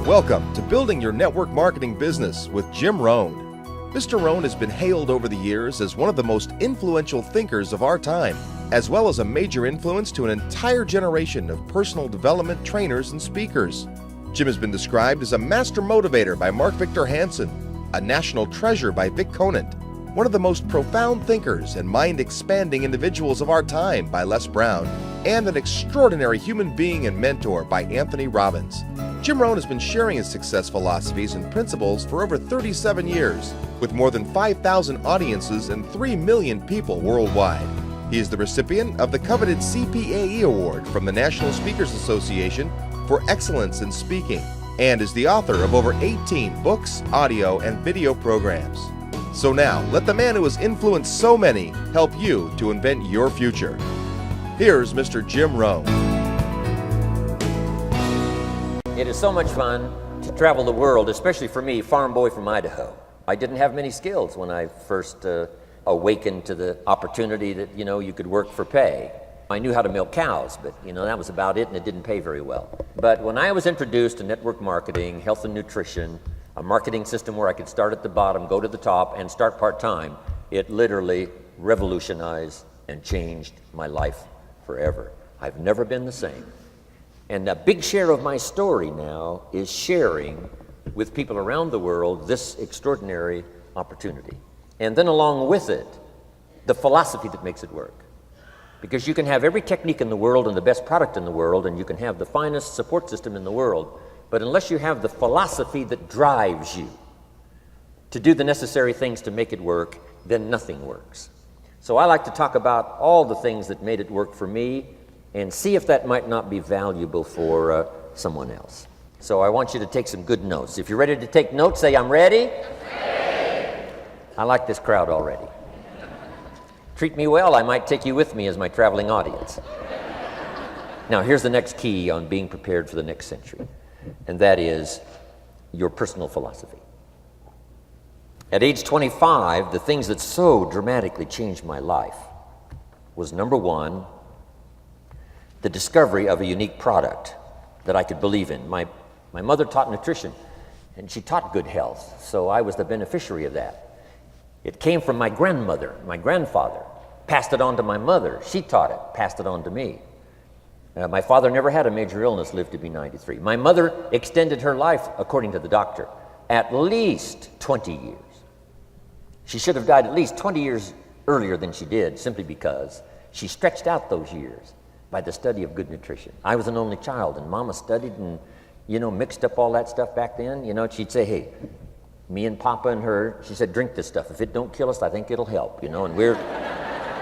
Welcome to Building Your Network Marketing Business with Jim Rohn. Mr. Rohn has been hailed over the years as one of the most influential thinkers of our time, as well as a major influence to an entire generation of personal development trainers and speakers. Jim has been described as a master motivator by Mark Victor Hansen, a national treasure by Vic Conant, one of the most profound thinkers and mind-expanding individuals of our time by Les Brown, and an extraordinary human being and mentor by Anthony Robbins. Jim Rohn has been sharing his success philosophies and principles for over 37 years, with more than 5,000 audiences and 3 million people worldwide. He is the recipient of the coveted CPAE Award from the National Speakers Association for excellence in speaking, and is the author of over 18 books, audio, and video programs. So now, let the man who has influenced so many help you to invent your future. Here's Mr. Jim Rohn. It is so much fun to travel the world, especially for me, farm boy from Idaho. I didn't have many skills when I first awakened to the opportunity that, you could work for pay. I knew how to milk cows, but, that was about it, and it didn't pay very well. But when I was introduced to network marketing, health and nutrition, a marketing system where I could start at the bottom, go to the top, and start part-time, it literally revolutionized and changed my life forever. I've never been the same. And a big share of my story now is sharing with people around the world this extraordinary opportunity. And then along with it, the philosophy that makes it work. Because you can have every technique in the world and the best product in the world, and you can have the finest support system in the world, but unless you have the philosophy that drives you to do the necessary things to make it work, then nothing works. So I like to talk about all the things that made it work for me and see if that might not be valuable for someone else. So I want you to take some good notes. If you're ready to take notes, say, I'm ready. I like this crowd already. Treat me well, I might take you with me as my traveling audience. Now, here's the next key on being prepared for the next century, and that is your personal philosophy. At age 25, the things that so dramatically changed my life was, number one, the discovery of a unique product that I could believe in. My mother taught nutrition, and she taught good health, so I was the beneficiary of that. It came from my grandmother, my grandfather, passed it on to my mother. She taught it, passed it on to me. My father never had a major illness, lived to be 93. My mother extended her life, according to the doctor, at least 20 years. She should have died at least 20 years earlier than she did, simply because she stretched out those years by the study of good nutrition. I was an only child, and Mama studied and, mixed up all that stuff back then. She'd say, hey, me and Papa and her, she said, drink this stuff. If it don't kill us, I think it'll help, and we're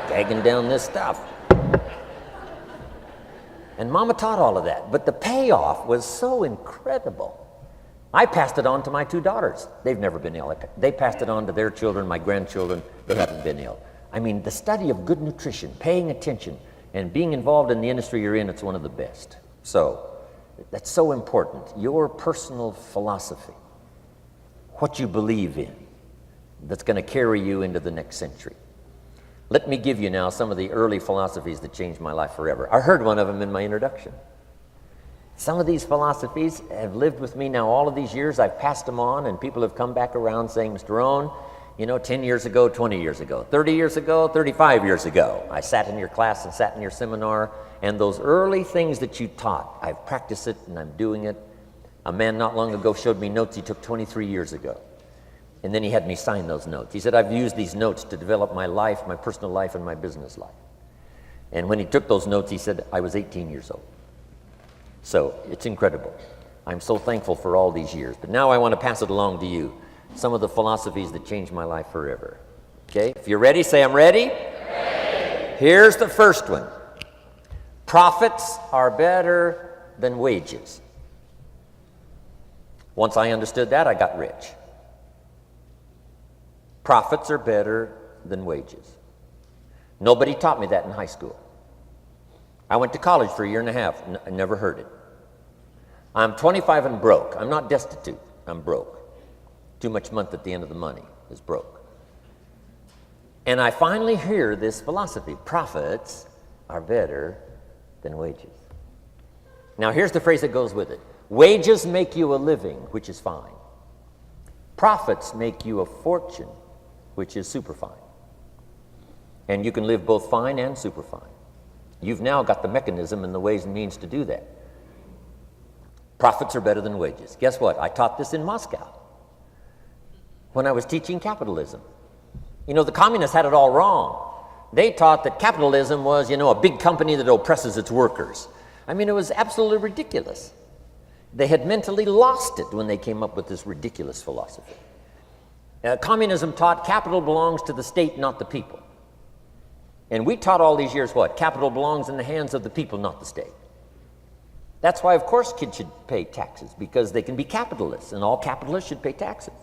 gagging down this stuff. And Mama taught all of that, but the payoff was so incredible. I passed it on to my 2 daughters. They've never been ill. They passed it on to their children, my grandchildren. They haven't been ill. I mean, the study of good nutrition, paying attention, and being involved in the industry you're in, it's one of the best. So, that's so important. Your personal philosophy, what you believe in, that's going to carry you into the next century. Let me give you now some of the early philosophies that changed my life forever. I heard one of them in my introduction. Some of these philosophies have lived with me now all of these years. I've passed them on, and people have come back around saying, Mr. Rohn, 10 years ago, 20 years ago, 30 years ago, 35 years ago, I sat in your class and sat in your seminar, and those early things that you taught, I've practiced it and I'm doing it. A man not long ago showed me notes he took 23 years ago. And then he had me sign those notes. He said, I've used these notes to develop my life, my personal life, and my business life. And when he took those notes, he said, I was 18 years old. So it's incredible. I'm so thankful for all these years. But now I want to pass it along to you, some of the philosophies that changed my life forever. Okay? If you're ready, say, I'm ready. Ready. Here's the first one. Profits are better than wages. Once I understood that, I got rich. Profits are better than wages. Nobody taught me that in high school. I went to college for a year and a half. I never heard it. I'm 25 and broke. I'm not destitute. I'm broke. Too much month at the end of the money is broke. And I finally hear this philosophy. Profits are better than wages. Now here's the phrase that goes with it. Wages make you a living, which is fine. Profits make you a fortune, which is super fine. And you can live both fine and super fine. You've now got the mechanism and the ways and means to do that. Profits are better than wages. Guess what? I taught this in Moscow when I was teaching capitalism. You know, the communists had it all wrong. They taught that capitalism was, you know, a big company that oppresses its workers. I mean, it was absolutely ridiculous. They had mentally lost it when they came up with this ridiculous philosophy. Communism taught capital belongs to the state, not the people. And we taught all these years what? Capital belongs in the hands of the people, not the state. That's why, of course, kids should pay taxes, because they can be capitalists, and all capitalists should pay taxes.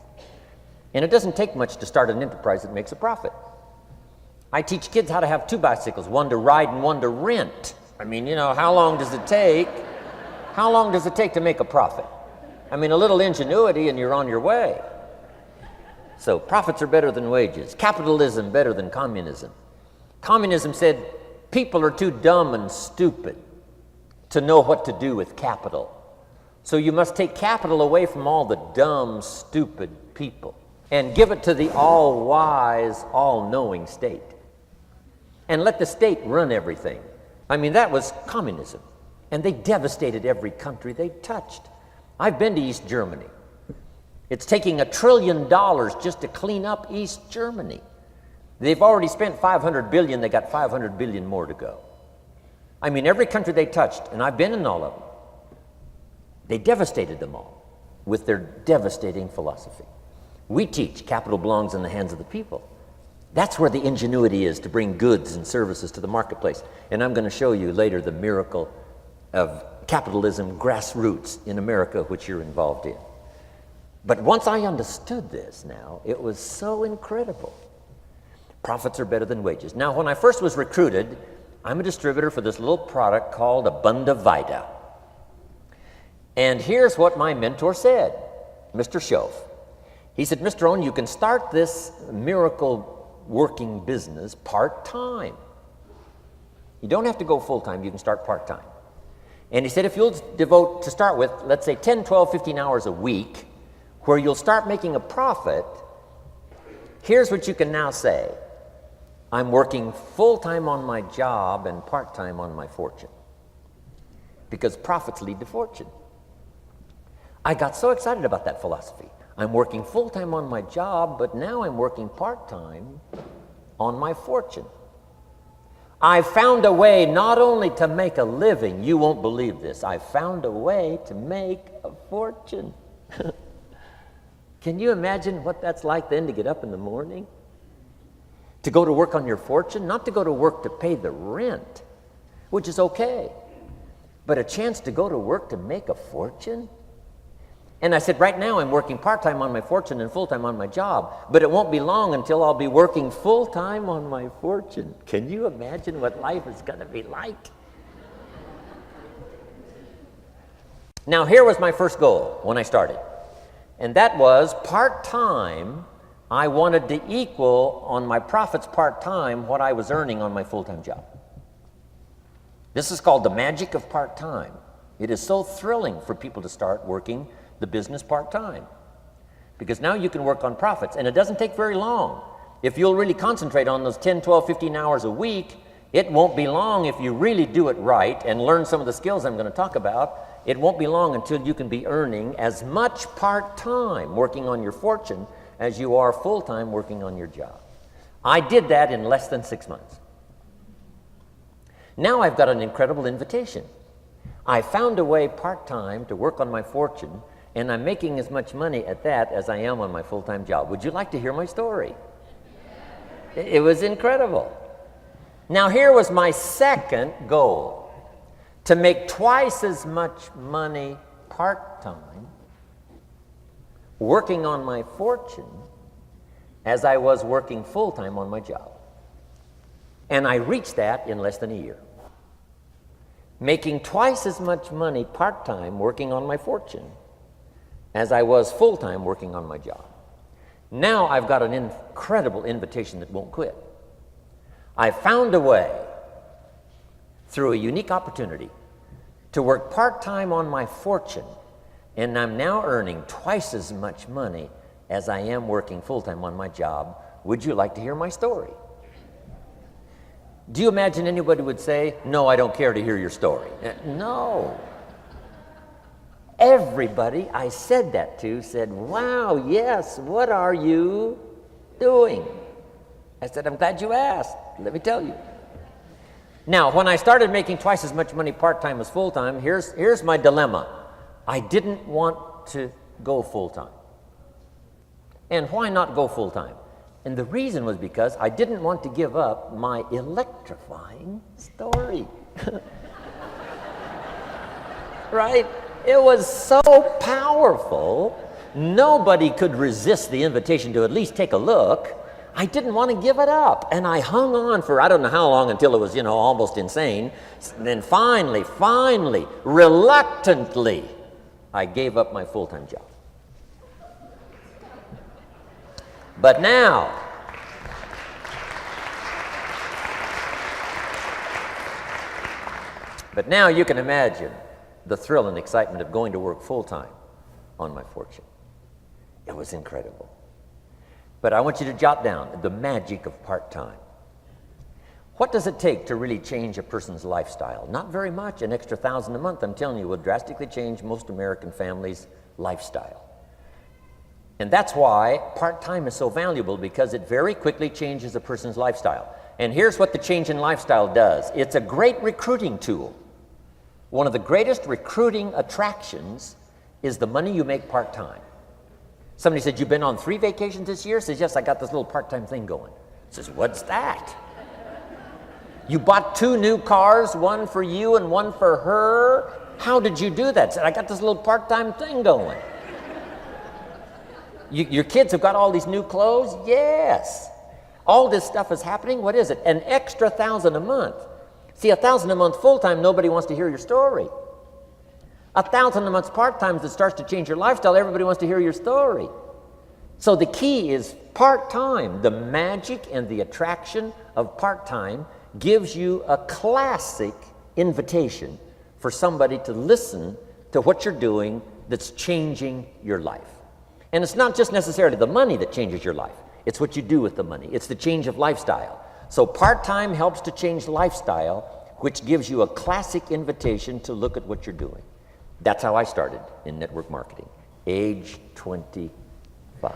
And it doesn't take much to start an enterprise that makes a profit. I teach kids how to have two bicycles, one to ride and one to rent. I mean, you know, how long does it take? How long does it take to make a profit? I mean, a little ingenuity and you're on your way. So profits are better than wages. Capitalism better than communism. Communism said people are too dumb and stupid to know what to do with capital. So you must take capital away from all the dumb, stupid people and give it to the all-wise, all-knowing state. And let the state run everything. I mean, that was communism. And they devastated every country they touched. I've been to East Germany. It's taking $1 trillion just to clean up East Germany. They've already spent $500 billion. They got $500 billion more to go. I mean, every country they touched, and I've been in all of them, they devastated them all with their devastating philosophy. We teach capital belongs in the hands of the people. That's where the ingenuity is to bring goods and services to the marketplace. And I'm going to show you later the miracle of capitalism grassroots in America, which you're involved in. But once I understood this now, it was so incredible. Profits are better than wages. Now, when I first was recruited, I'm a distributor for this little product called Abunda Vita. And here's what my mentor said, Mr. Schoaf. He said, Mr. Rohn, you can start this miracle working business part-time. You don't have to go full-time, you can start part-time. And he said, if you'll devote, to start with, let's say 10, 12, 15 hours a week, where you'll start making a profit, here's what you can now say. I'm working full-time on my job and part-time on my fortune. Because profits lead to fortune. I got so excited about that philosophy. I'm working full-time on my job, but now I'm working part-time on my fortune. I found a way not only to make a living, you won't believe this, I found a way to make a fortune. Can you imagine what that's like then to get up in the morning? To go to work on your fortune, not to go to work to pay the rent, which is okay, but a chance to go to work to make a fortune? And I said, right now I'm working part-time on my fortune and full-time on my job, but it won't be long until I'll be working full-time on my fortune. Can you imagine what life is going to be like? Now, here was my first goal when I started, and that was part-time. I wanted to equal on my profits part-time what I was earning on my full-time job. This is called the magic of part-time. It is so thrilling for people to start working the business part-time, because now you can work on profits, and it doesn't take very long. If you'll really concentrate on those 10, 12, 15 hours a week, it won't be long if you really do it right and learn some of the skills I'm going to talk about. It won't be long until you can be earning as much part-time working on your fortune as you are full-time working on your job. I did that in less than 6 months. Now I've got an incredible invitation. I found a way part-time to work on my fortune, and I'm making as much money at that as I am on my full-time job. Would you like to hear my story? It was incredible. Now, here was my second goal, to make twice as much money part-time working on my fortune as I was working full-time on my job. And I reached that in less than a year. Making twice as much money part-time working on my fortune as I was full-time working on my job. Now I've got an incredible invitation that won't quit. I found a way, through a unique opportunity, to work part-time on my fortune And I'm now earning twice as much money as I am working full-time on my job. Would you like to hear my story? Do you imagine anybody would say, no, I don't care to hear your story? No. Everybody I said that to said, wow, yes, what are you doing? I said, I'm glad you asked. Let me tell you. Now, when I started making twice as much money part-time as full-time, here's my dilemma. I didn't want to go full-time. And why not go full-time? And the reason was because I didn't want to give up my electrifying story. Right? It was so powerful, nobody could resist the invitation to at least take a look. I didn't want to give it up. And I hung on for I don't know how long until it was, almost insane. And then finally, reluctantly, I gave up my full-time job. But now, you can imagine the thrill and excitement of going to work full-time on my fortune. It was incredible. But I want you to jot down the magic of part-time. What does it take to really change a person's lifestyle? Not very much. An extra $1,000 a month, I'm telling you, will drastically change most American families' lifestyle. And that's why part-time is so valuable, because it very quickly changes a person's lifestyle. And here's what the change in lifestyle does. It's a great recruiting tool. One of the greatest recruiting attractions is the money you make part-time. Somebody said, you've been on 3 vacations this year? Says, yes, I got this little part-time thing going. Says, what's that? You bought 2 new cars, one for you and one for her? How did you do that? Said, I got this little part-time thing going. Your kids have got all these new clothes? Yes. All this stuff is happening. What is it? An extra $1,000 a month. See, $1,000 a month full-time, nobody wants to hear your story. $1,000 a month part-time that starts to change your lifestyle, everybody wants to hear your story. So the key is part-time. The magic and the attraction of part-time gives you a classic invitation for somebody to listen to what you're doing that's changing your life. And it's not just necessarily the money that changes your life. It's what you do with the money. It's the change of lifestyle. So part-time helps to change lifestyle, which gives you a classic invitation to look at what you're doing. That's how I started in network marketing, age 25.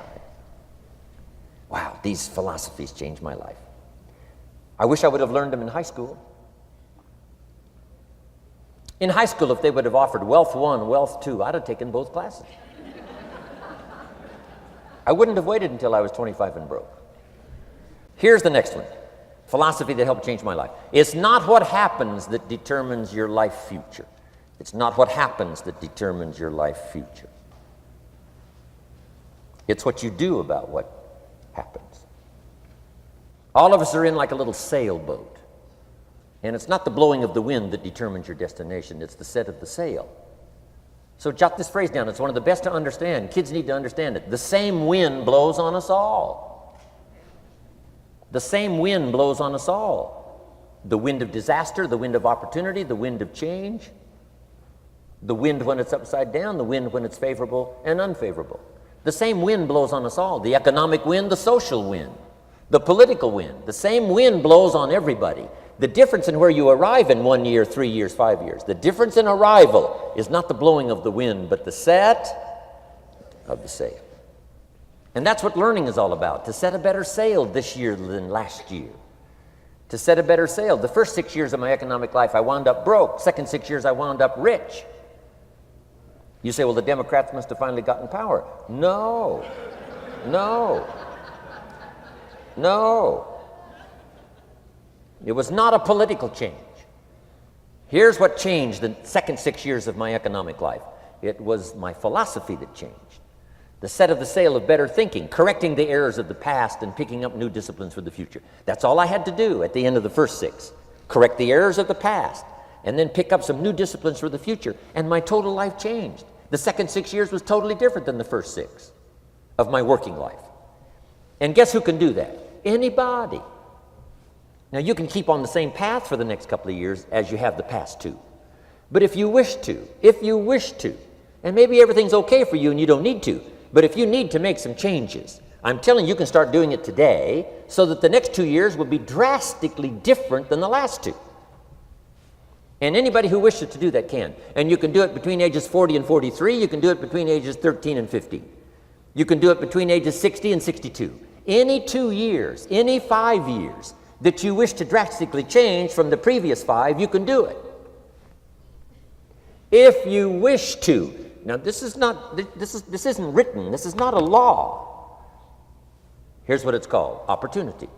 Wow, these philosophies changed my life. I wish I would have learned them in high school. In high school, if they would have offered Wealth 1, Wealth 2, I'd have taken both classes. I wouldn't have waited until I was 25 and broke. Here's the next one. Philosophy that helped change my life. It's not what happens that determines your life future. It's not what happens that determines your life future. It's what you do about what happens. All of us are in like a little sailboat. And it's not the blowing of the wind that determines your destination. It's the set of the sail. So jot this phrase down. It's one of the best to understand. Kids need to understand it. The same wind blows on us all. The same wind blows on us all. The wind of disaster, the wind of opportunity, the wind of change. The wind when it's upside down, the wind when it's favorable and unfavorable. The same wind blows on us all. The economic wind, the social wind, the political wind. The same wind blows on everybody. The difference in where you arrive in 1 year, 3 years, 5 years, the difference in arrival is not the blowing of the wind, but the set of the sail. And that's what learning is all about, to set a better sail this year than last year. To set a better sail. The first 6 years of my economic life, I wound up broke. Second 6 years, I wound up rich. You say, well, the Democrats must have finally gotten power. No. It was not a political change. Here's what changed the second 6 years of my economic life. It was my philosophy that changed. The set of the sail of better thinking, correcting the errors of the past and picking up new disciplines for the future. That's all I had to do at the end of the first 6. Correct the errors of the past and then pick up some new disciplines for the future. And my total life changed. The second 6 years was totally different than the first 6 of my working life. And guess who can do that? Anybody. Now, you can keep on the same path for the next couple of years as you have the past 2. But if you wish to, And maybe everything's okay for you and you don't need to. But if you need to make some changes, I'm telling you, you can start doing it today so that the next 2 years will be drastically different than the last 2. And anybody who wishes to do that can. And you can do it between ages 40 and 43. You can do it between ages 13 and 15. You can do it between ages 60 and 62. Any 2 years, any 5 years that you wish to drastically change from the previous 5, you can do it. If you wish to. Now, this isn't written. This is not a law. Here's what it's called: opportunity.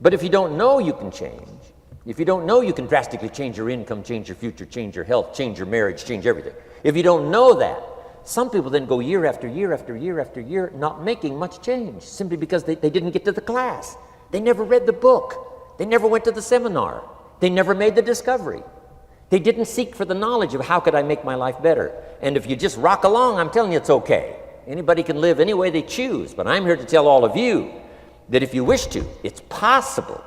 But if you don't know you can change, if you don't know you can drastically change your income, change your future, change your health, change your marriage, change everything, if you don't know that, some people then go year after year after year after year not making much change simply because they didn't get to the class. They never read the book. They never went to the seminar. They never made the discovery. They didn't seek for the knowledge of how could I make my life better. And if you just rock along, I'm telling you it's okay. Anybody can live any way they choose, but I'm here to tell all of you that if you wish to, it's possible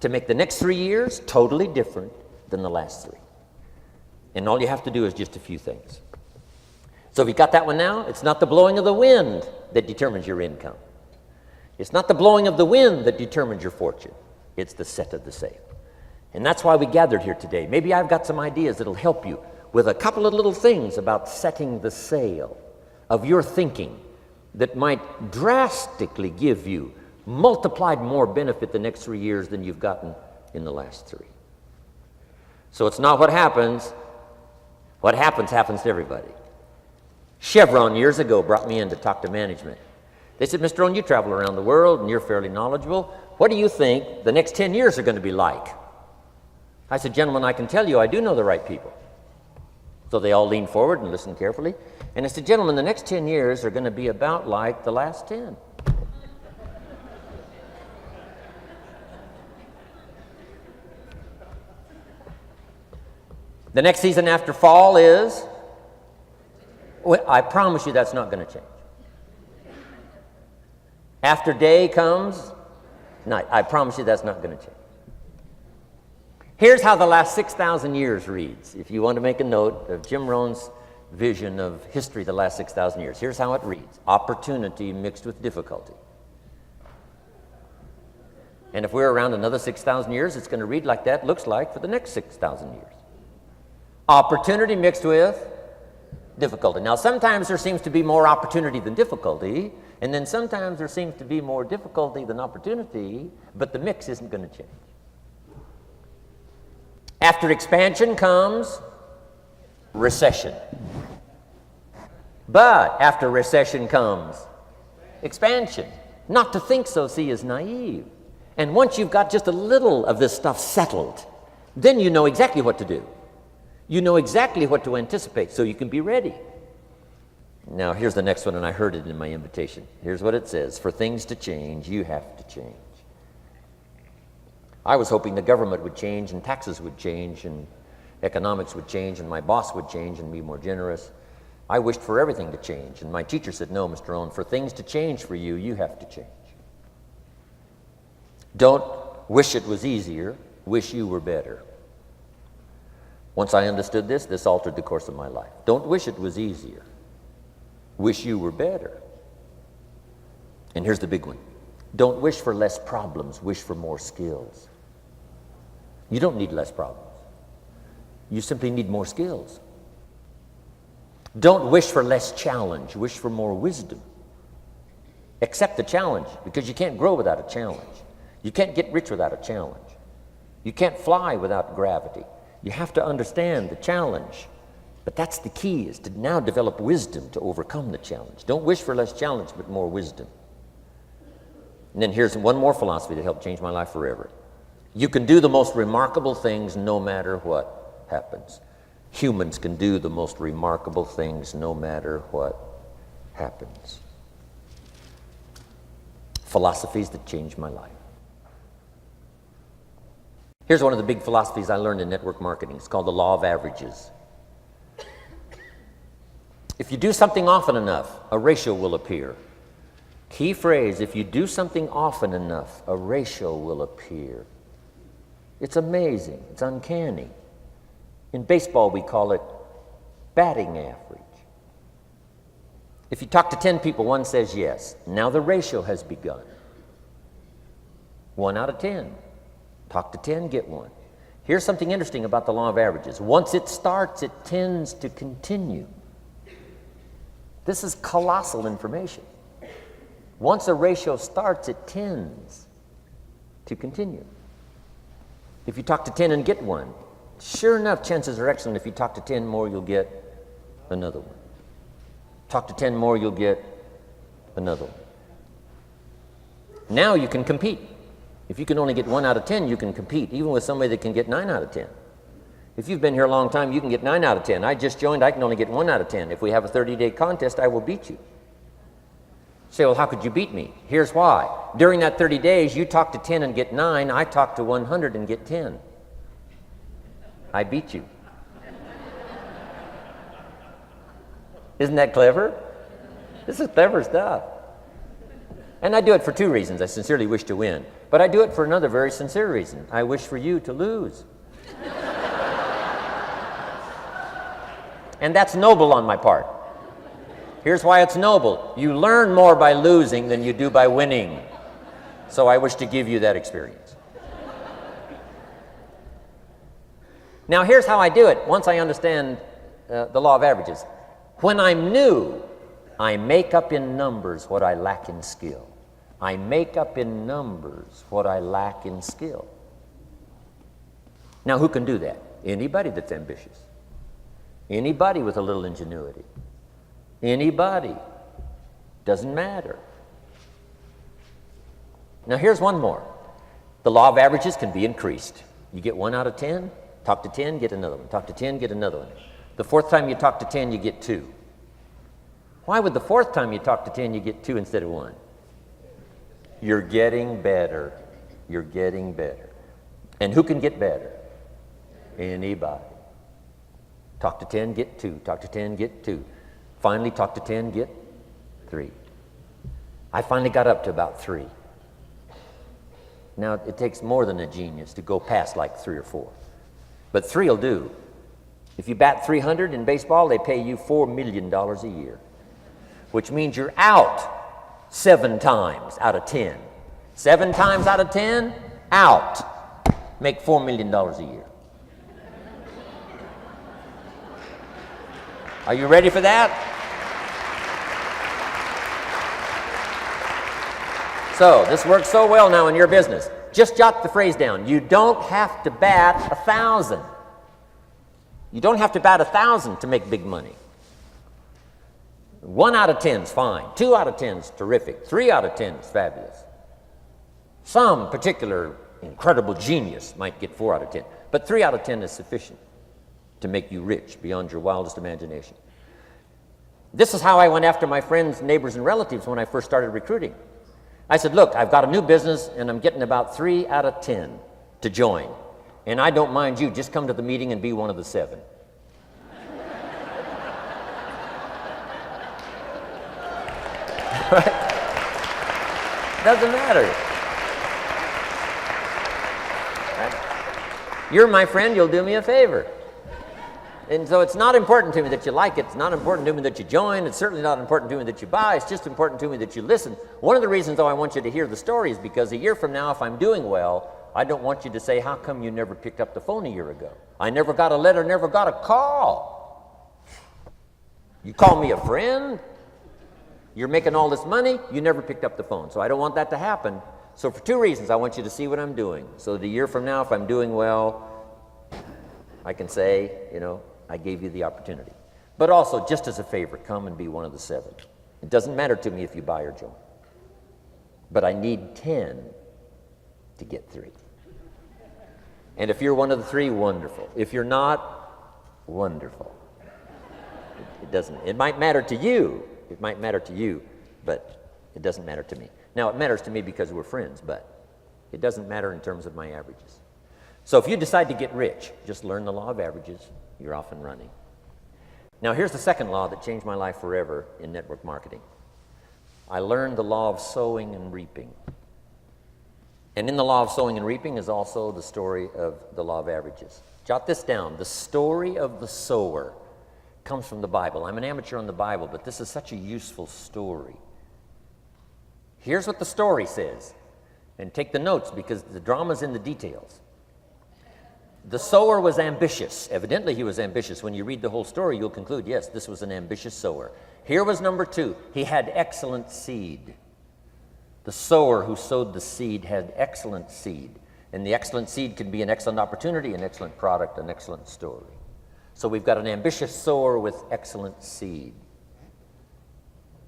to make the next 3 years totally different than the last 3. And all you have to do is just a few things. So if you got that one now, it's not the blowing of the wind that determines your income. It's not the blowing of the wind that determines your fortune. It's the set of the sail. And that's why we gathered here today. Maybe I've got some ideas that'll help you with a couple of little things about setting the sail of your thinking that might drastically give you multiplied more benefit the next 3 years than you've gotten in the last 3. So it's not what happens. What happens to everybody. Chevron years ago brought me in to talk to management. They said, Mr. Rohn, you travel around the world and you're fairly knowledgeable. What do you think the next 10 years are going to be like? I said, gentlemen, I can tell you I do know the right people. So they all leaned forward and listened carefully. And I said, gentlemen, the next 10 years are going to be about like the last 10. The next season after fall is, well, I promise you that's not going to change. After day comes night. I promise you that's not going to change. Here's how the last 6,000 years reads. If you want to make a note of Jim Rohn's vision of history the last 6,000 years, here's how it reads: opportunity mixed with difficulty. And if we're around another 6,000 years, it's going to read like that looks like for the next 6,000 years. Opportunity mixed with difficulty. Now, sometimes there seems to be more opportunity than difficulty, and then sometimes there seems to be more difficulty than opportunity, but the mix isn't going to change. After expansion comes recession. But after recession comes expansion. Not to think so, see, is naive. And once you've got just a little of this stuff settled, then you know exactly what to do. You know exactly what to anticipate, so you can be ready. Now, here's the next one, and I heard it in my invitation. Here's what it says: for things to change, you have to change. I was hoping the government would change, and taxes would change, and economics would change, and my boss would change and be more generous. I wished for everything to change, and my teacher said, no, Mr. Rohn, for things to change for you, you have to change. Don't wish it was easier, wish you were better. Once I understood this, this altered the course of my life. Don't wish it was easier, wish you were better. And here's the big one: don't wish for less problems, wish for more skills. You don't need less problems. You simply need more skills. Don't wish for less challenge, wish for more wisdom. Accept the challenge, because you can't grow without a challenge. You can't get rich without a challenge. You can't fly without gravity. You have to understand the challenge. But that's the key, is to now develop wisdom to overcome the challenge. Don't wish for less challenge, but more wisdom. And then here's one more philosophy that helped change my life forever. You can do the most remarkable things no matter what happens. Humans can do the most remarkable things no matter what happens. Philosophies that changed my life. Here's one of the big philosophies I learned in network marketing. It's called the law of averages. If you do something often enough, a ratio will appear. Key phrase: if you do something often enough, a ratio will appear. It's amazing. It's uncanny. In baseball, we call it batting average. If you talk to 10 people, one says yes. Now the ratio has begun. 1 out of 10. Talk to 10, get 1. Here's something interesting about the law of averages. Once it starts, it tends to continue. This is colossal information. Once a ratio starts, it tends to continue. If you talk to 10 and get 1, sure enough, chances are excellent. If you talk to 10 more, you'll get another one. Talk to 10 more, you'll get another one. Now you can compete. If you can only get 1 out of 10, you can compete, even with somebody that can get 9 out of 10. If you've been here a long time, you can get 9 out of 10. I just joined, I can only get 1 out of 10. If we have a 30-day contest, I will beat you. Say, well, how could you beat me? Here's why. During that 30 days, you talk to 10 and get 9. I talk to 100 and get 10. I beat you. Isn't that clever? This is clever stuff. And I do it for 2 reasons. I sincerely wish to win. But I do it for another very sincere reason. I wish for you to lose. And that's noble on my part. Here's why it's noble. You learn more by losing than you do by winning. So I wish to give you that experience. Now here's how I do it once I understand the law of averages. When I'm new, I make up in numbers what I lack in skill. I make up in numbers what I lack in skill. Now who can do that? Anybody that's ambitious. Anybody with a little ingenuity. Anybody. Doesn't matter. Now here's one more. The law of averages can be increased. You get 1 out of 10, talk to 10, get another one. Talk to 10, get another one. The 4th time you talk to 10, you get 2. Why would the 4th time you talk to 10, you get 2 instead of 1? You're getting better. You're getting better. And who can get better? Anybody. Talk to 10, get 2. Talk to 10, get 2. Finally, talk to 10, get 3. I finally got up to about 3. Now, it takes more than a genius to go past like 3 or 4. But 3 will do. If you bat 300 in baseball, they pay you $4 million a year, which means you're out 7 times out of 10. 7 times out of 10, out. Make $4 million a year. Are you ready for that? So, this works so well now in your business. Just jot the phrase down. You don't have to bat 1,000. You don't have to bat 1,000 to make big money. 1 out of 10 is fine. 2 out of 10 is terrific. 3 out of 10 is fabulous. Some particular incredible genius might get 4 out of 10. But 3 out of 10 is sufficient to make you rich beyond your wildest imagination. This is how I went after my friends, neighbors, and relatives when I first started recruiting. I said, look, I've got a new business, and I'm getting about 3 out of 10 to join. And I don't mind you, just come to the meeting and be one of the 7. Right? Doesn't matter. Right? You're my friend, you'll do me a favor. And so it's not important to me that you like it. It's not important to me that you join. It's certainly not important to me that you buy. It's just important to me that you listen. One of the reasons, though, I want you to hear the story is because a year from now, if I'm doing well, I don't want you to say, how come you never picked up the phone a year ago? I never got a letter, never got a call. You call me a friend? You're making all this money? You never picked up the phone. So I don't want that to happen. So for 2 reasons, I want you to see what I'm doing. So that a year from now, if I'm doing well, I can say, you know, I gave you the opportunity. But also, just as a favor, come and be one of the 7. It doesn't matter to me if you buy or join. But I need 10 to get 3. And if you're one of the 3, wonderful. If you're not, wonderful. It doesn't. It might matter to you. It might matter to you, but it doesn't matter to me. Now, it matters to me because we're friends, but it doesn't matter in terms of my averages. So if you decide to get rich, just learn the law of averages. You're off and running. Now, here's the second law that changed my life forever in network marketing. I learned the law of sowing and reaping. And in the law of sowing and reaping is also the story of the law of averages. Jot this down. The story of the sower comes from the Bible. I'm an amateur on the Bible, but this is such a useful story. Here's what the story says. And take the notes because the drama's in the details. The sower was ambitious. Evidently, he was ambitious. When you read the whole story, you'll conclude, yes, this was an ambitious sower. Here was number 2. He had excellent seed. The sower who sowed the seed had excellent seed. And the excellent seed can be an excellent opportunity, an excellent product, an excellent story. So we've got an ambitious sower with excellent seed.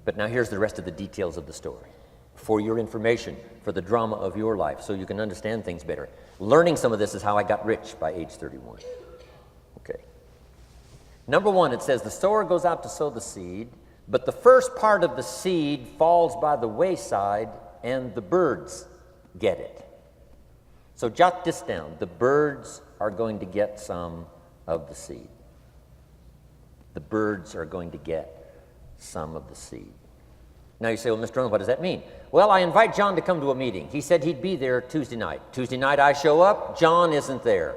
But now here's the rest of the details of the story. For your information, for the drama of your life, so you can understand things better. Learning some of this is how I got rich by age 31. Okay. Number 1, it says the sower goes out to sow the seed, but the first part of the seed falls by the wayside and the birds get it. So jot this down. The birds are going to get some of the seed. The birds are going to get some of the seed. Now you say, well, Mr. Rohn, what does that mean? Well, I invite John to come to a meeting. He said he'd be there Tuesday night. Tuesday night I show up, John isn't there.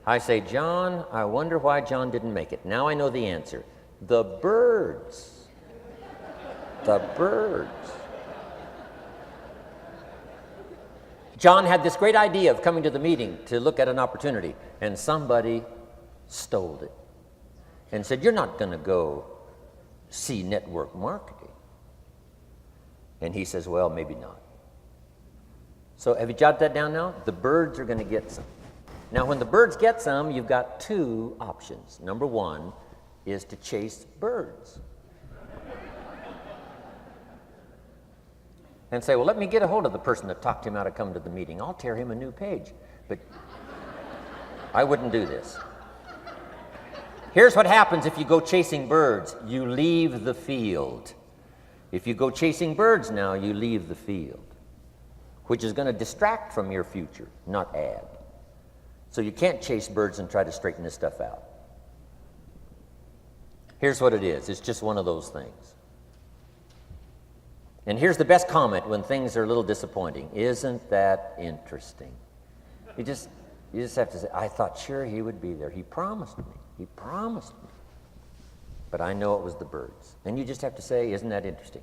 I say, John, I wonder why John didn't make it. Now I know the answer. The birds. The birds. John had this great idea of coming to the meeting to look at an opportunity, and somebody stole it and said, you're not going to go see network marketing. And he says, well, maybe not. So have you jotted that down now? The birds are going to get some. Now, when the birds get some, you've got 2 options. Number 1 is to chase birds. And say, well, let me get a hold of the person that talked him out of coming to the meeting. I'll tear him a new page. But I wouldn't do this. Here's what happens if you go chasing birds. You leave the field. If you go chasing birds now, you leave the field, which is going to distract from your future, not add. So you can't chase birds and try to straighten this stuff out. Here's what it is. It's just one of those things. And here's the best comment when things are a little disappointing. Isn't that interesting? You just have to say, I thought sure he would be there. He promised me. He promised me. But I know it was the birds. And you just have to say, isn't that interesting?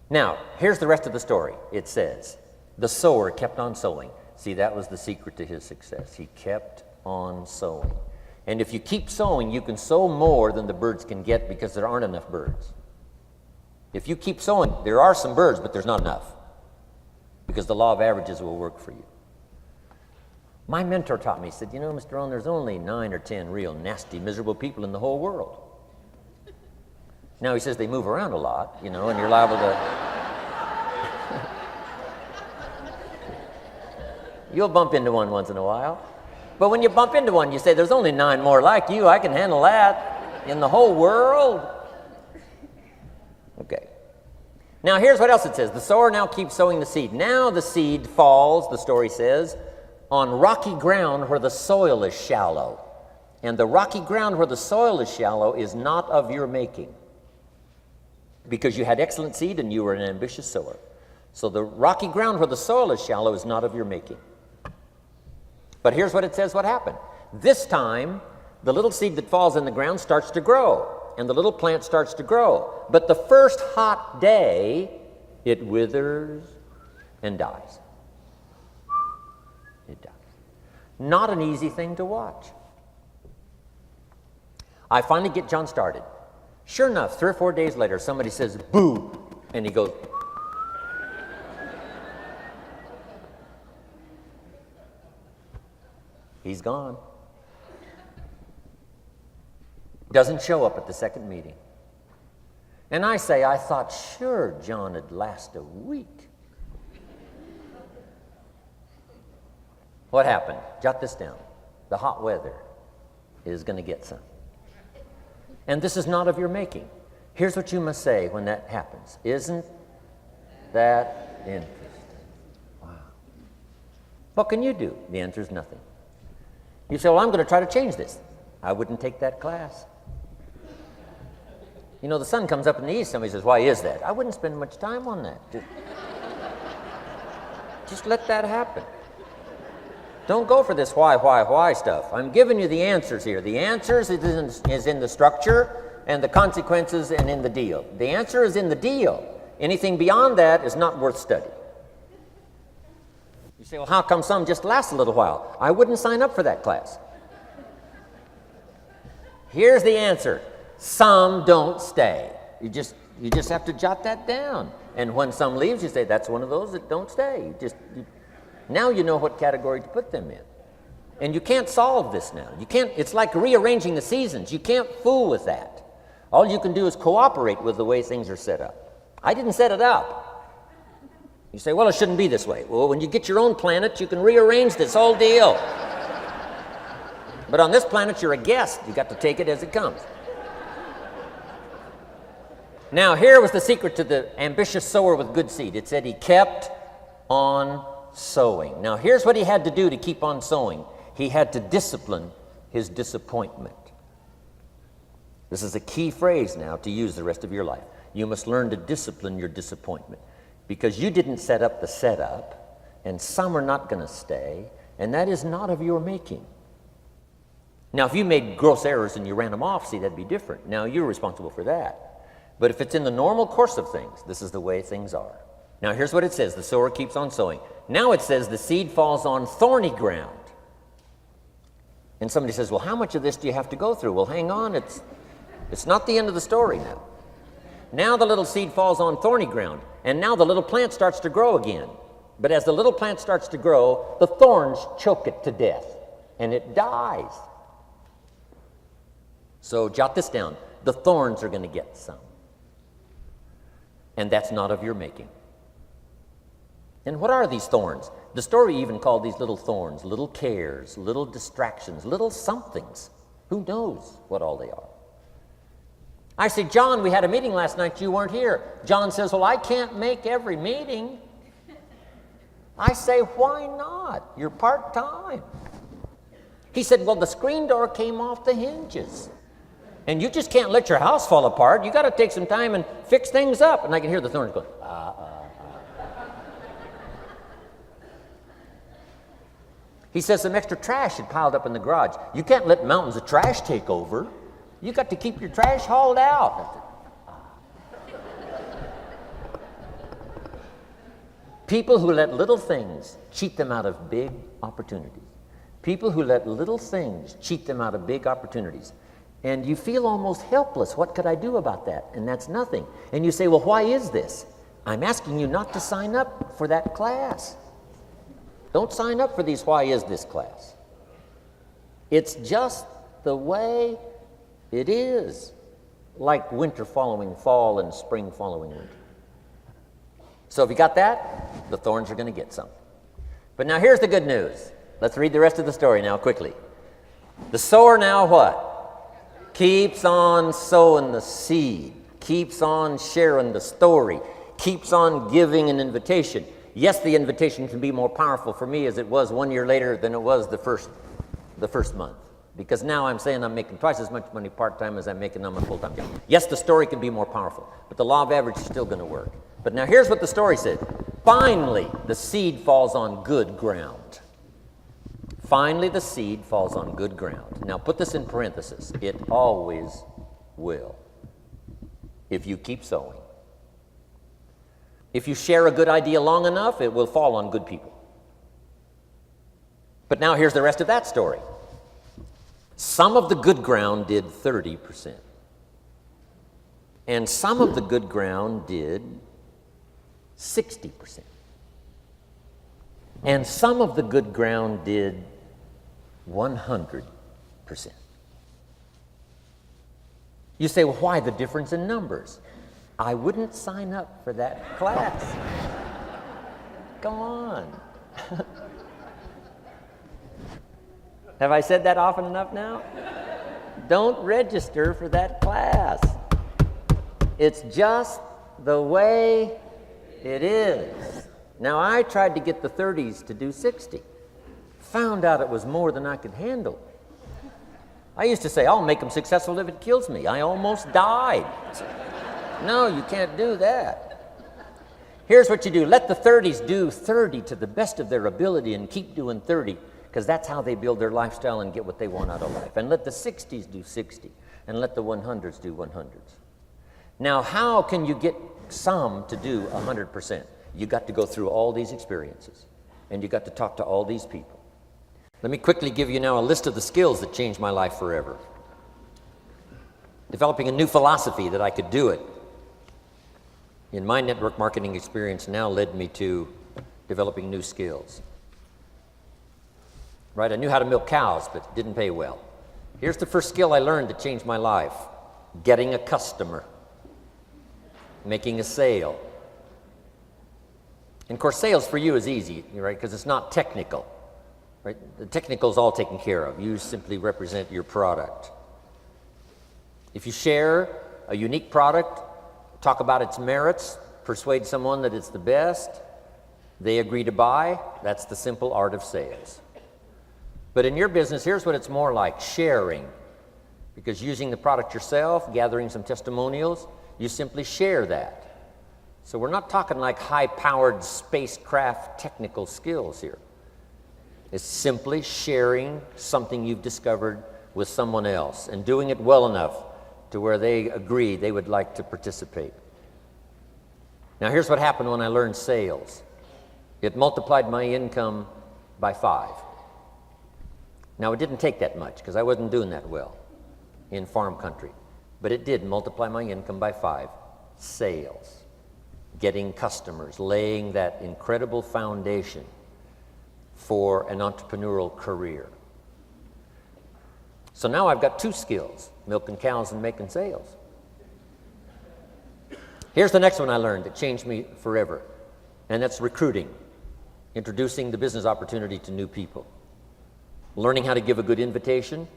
Now, here's the rest of the story. It says, the sower kept on sowing. See, that was the secret to his success. He kept on sowing. And if you keep sowing, you can sow more than the birds can get because there aren't enough birds. If you keep sowing, there are some birds, but there's not enough because the law of averages will work for you. My mentor taught me, he said, you know, Mr. Rohn, there's only 9 or 10 real nasty, miserable people in the whole world. Now, he says they move around a lot, you know, and you're liable to... You'll bump into one once in a while. But when you bump into one, you say, there's only 9 more like you. I can handle that in the whole world. Okay. Now, here's what else it says. The sower now keeps sowing the seed. Now the seed falls, the story says, on rocky ground where the soil is shallow. And the rocky ground where the soil is shallow is not of your making, because you had excellent seed and you were an ambitious sower. So the rocky ground where the soil is shallow is not of your making. But here's what it says what happened. This time, the little seed that falls in the ground starts to grow, and the little plant starts to grow. But the first hot day, it withers and dies. It dies. Not an easy thing to watch. I finally get John started. Sure enough, 3 or 4 days later, somebody says, boo, and he goes, he's gone. Doesn't show up at the second meeting. And I say, I thought sure John would last a week. What happened? Jot this down. The hot weather is going to get some. And this is not of your making. Here's what you must say when that happens. Isn't that interesting? Wow. What can you do? The answer is nothing. You say, well, I'm going to try to change this. I wouldn't take that class. You know, the sun comes up in the east. Somebody says, why is that? I wouldn't spend much time on that. Just let that happen. Don't go for this why stuff. I'm giving you the answers here. The answers is in the structure, and the consequences and in the deal. The answer is in the deal. Anything beyond that is not worth study. You say, well, how come some just last a little while? I wouldn't sign up for that class. Here's the answer. Some don't stay. You just have to jot that down. And when some leaves, you say, that's one of those that don't stay. Now you know what category to put them in. And you can't solve this now. It's like rearranging the seasons. You can't fool with that. All you can do is cooperate with the way things are set up. I didn't set it up. You say, well, it shouldn't be this way. Well, when you get your own planet, you can rearrange this whole deal. But on this planet, you're a guest. You got to take it as it comes. Now, here was the secret to the ambitious sower with good seed. It said he kept on sowing. Now, here's what he had to do to keep on sowing. He had to discipline his disappointment. This is a key phrase now to use the rest of your life. You must learn to discipline your disappointment, because you didn't set up the setup, and some are not going to stay, and that is not of your making. Now, if you made gross errors and you ran them off, see, that'd be different. Now, you're responsible for that. But if it's in the normal course of things, this is the way things are. Now, here's what it says. The sower keeps on sowing. Now it says the seed falls on thorny ground. And somebody says, well, how much of this do you have to go through? Well, hang on. It's not the end of the story now. Now the little seed falls on thorny ground. And now the little plant starts to grow again. But as the little plant starts to grow, the thorns choke it to death. And it dies. So jot this down. The thorns are going to get some. And that's not of your making. And what are these thorns? The story even called these little thorns, little cares, little distractions, little somethings. Who knows what all they are? I say, John, we had a meeting last night. You weren't here. John says, well, I can't make every meeting. I say, why not? You're part-time. He said, well, the screen door came off the hinges. And you just can't let your house fall apart. You got to take some time and fix things up. And I can hear the thorns going, He says some extra trash had piled up in the garage. You can't let mountains of trash take over. You got to keep your trash hauled out. People who let little things cheat them out of big opportunities. People who let little things cheat them out of big opportunities. And you feel almost helpless. What could I do about that? And that's nothing. And you say, well, why is this? I'm asking you not to sign up for that class. Don't sign up for these why is this class. It's just the way it is. Like winter following fall and spring following winter. So if you got that, the thorns are going to get some. But now here's the good news. Let's read the rest of the story now quickly. The sower now what? Keeps on sowing the seed, keeps on sharing the story, keeps on giving an invitation. Yes, the invitation can be more powerful for me as it was 1 year later than it was the first month. Because now I'm saying I'm making twice as much money part-time as I'm making on my full-time job. Yes, the story can be more powerful, but the law of average is still going to work. But now here's what the story said. Finally, the seed falls on good ground. Finally, the seed falls on good ground. Now, put this in parentheses. It always will, if you keep sowing. If you share a good idea long enough, it will fall on good people. But now here's the rest of that story. Some of the good ground did 30%. And some of the good ground did 60%. And some of the good ground did 100%. You say, well, why the difference in numbers? I wouldn't sign up for that class. Come on. Have I said that often enough now? Don't register for that class. It's just the way it is. Now, I tried to get the 30s to do 60. Found out it was more than I could handle. I used to say, I'll make them successful if it kills me. I almost died. No, you can't do that. Here's what you do. Let the 30s do 30 to the best of their ability and keep doing 30. because that's how they build their lifestyle and get what they want out of life. And let the 60s do 60, and let the 100s do 100s. Now, how can you get some to do 100%? You got to go through all these experiences, and you got to talk to all these people. Let me quickly give you now a list of the skills that changed my life forever. Developing a new philosophy that I could do it in my network marketing experience now led me to developing new skills. Right, I knew how to milk cows, but it didn't pay well. Here's the first skill I learned that changed my life: getting a customer, making a sale. And of course, sales for you is easy, right, because it's not technical. Right? The technical is all taken care of. You simply represent your product. If you share a unique product, talk about its merits, persuade someone that it's the best, they agree to buy, that's the simple art of sales. But in your business, here's what it's more like: sharing. Because using the product yourself, gathering some testimonials, you simply share that. So we're not talking like high-powered spacecraft technical skills here. It's simply sharing something you've discovered with someone else and doing it well enough to where they agree they would like to participate. Now here's what happened when I learned sales. It multiplied my income by 5. Now it didn't take that much because I wasn't doing that well in farm country, but it did multiply my income by 5. Sales, getting customers, laying that incredible foundation for an entrepreneurial career. So now I've got 2 skills: milking cows and making sales. Here's the next one I learned that changed me forever, and that's recruiting, introducing the business opportunity to new people, learning how to give a good invitation,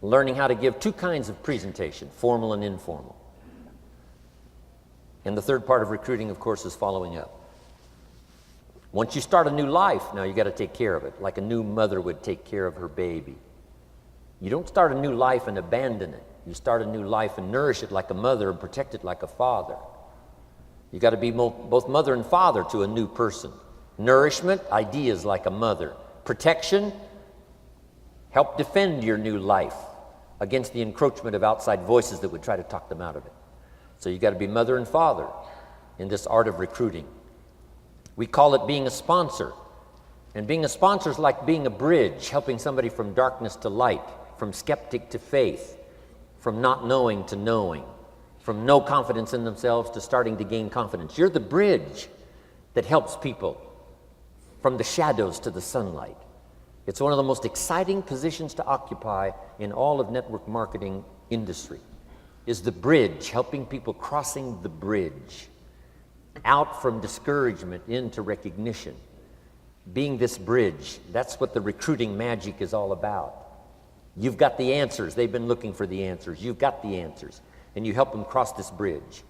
learning how to give 2 kinds of presentation, formal and informal. And the third part of recruiting, of course, is following up. Once you start a new life, now you got to take care of it, like a new mother would take care of her baby. You don't start a new life and abandon it. You start a new life and nourish it like a mother and protect it like a father. You got to be both mother and father to a new person. Nourishment, ideas like a mother. Protection, help defend your new life against the encroachment of outside voices that would try to talk them out of it. So you got to be mother and father in this art of recruiting. We call it being a sponsor. And being a sponsor is like being a bridge, helping somebody from darkness to light, from skeptic to faith, from not knowing to knowing, from no confidence in themselves to starting to gain confidence. You're the bridge that helps people from the shadows to the sunlight. It's one of the most exciting positions to occupy in all of network marketing industry, is the bridge, helping people crossing the bridge out from discouragement into recognition. Being this bridge, that's what the recruiting magic is all about. You've got the answers. They've been looking for the answers. You've got the answers, and you help them cross this bridge.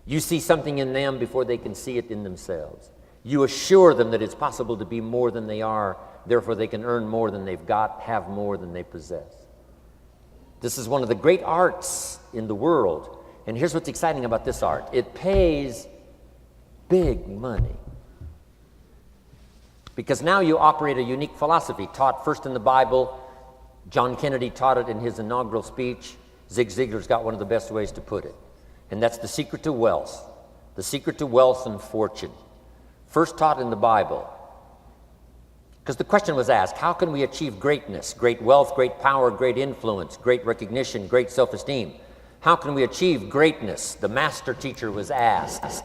You see something in them before they can see it in themselves. You assure them that it's possible to be more than they are, therefore they can earn more than they've got, have more than they possess. This is one of the great arts in the world, and here's what's exciting about this art. It pays big money. Because now you operate a unique philosophy taught first in the Bible. John Kennedy taught it in his inaugural speech. Zig Ziglar's got one of the best ways to put it. And that's the secret to wealth. The secret to wealth and fortune. First taught in the Bible. Because the question was asked, how can we achieve greatness, great wealth, great power, great influence, great recognition, great self-esteem? How can we achieve greatness? The master teacher was asked.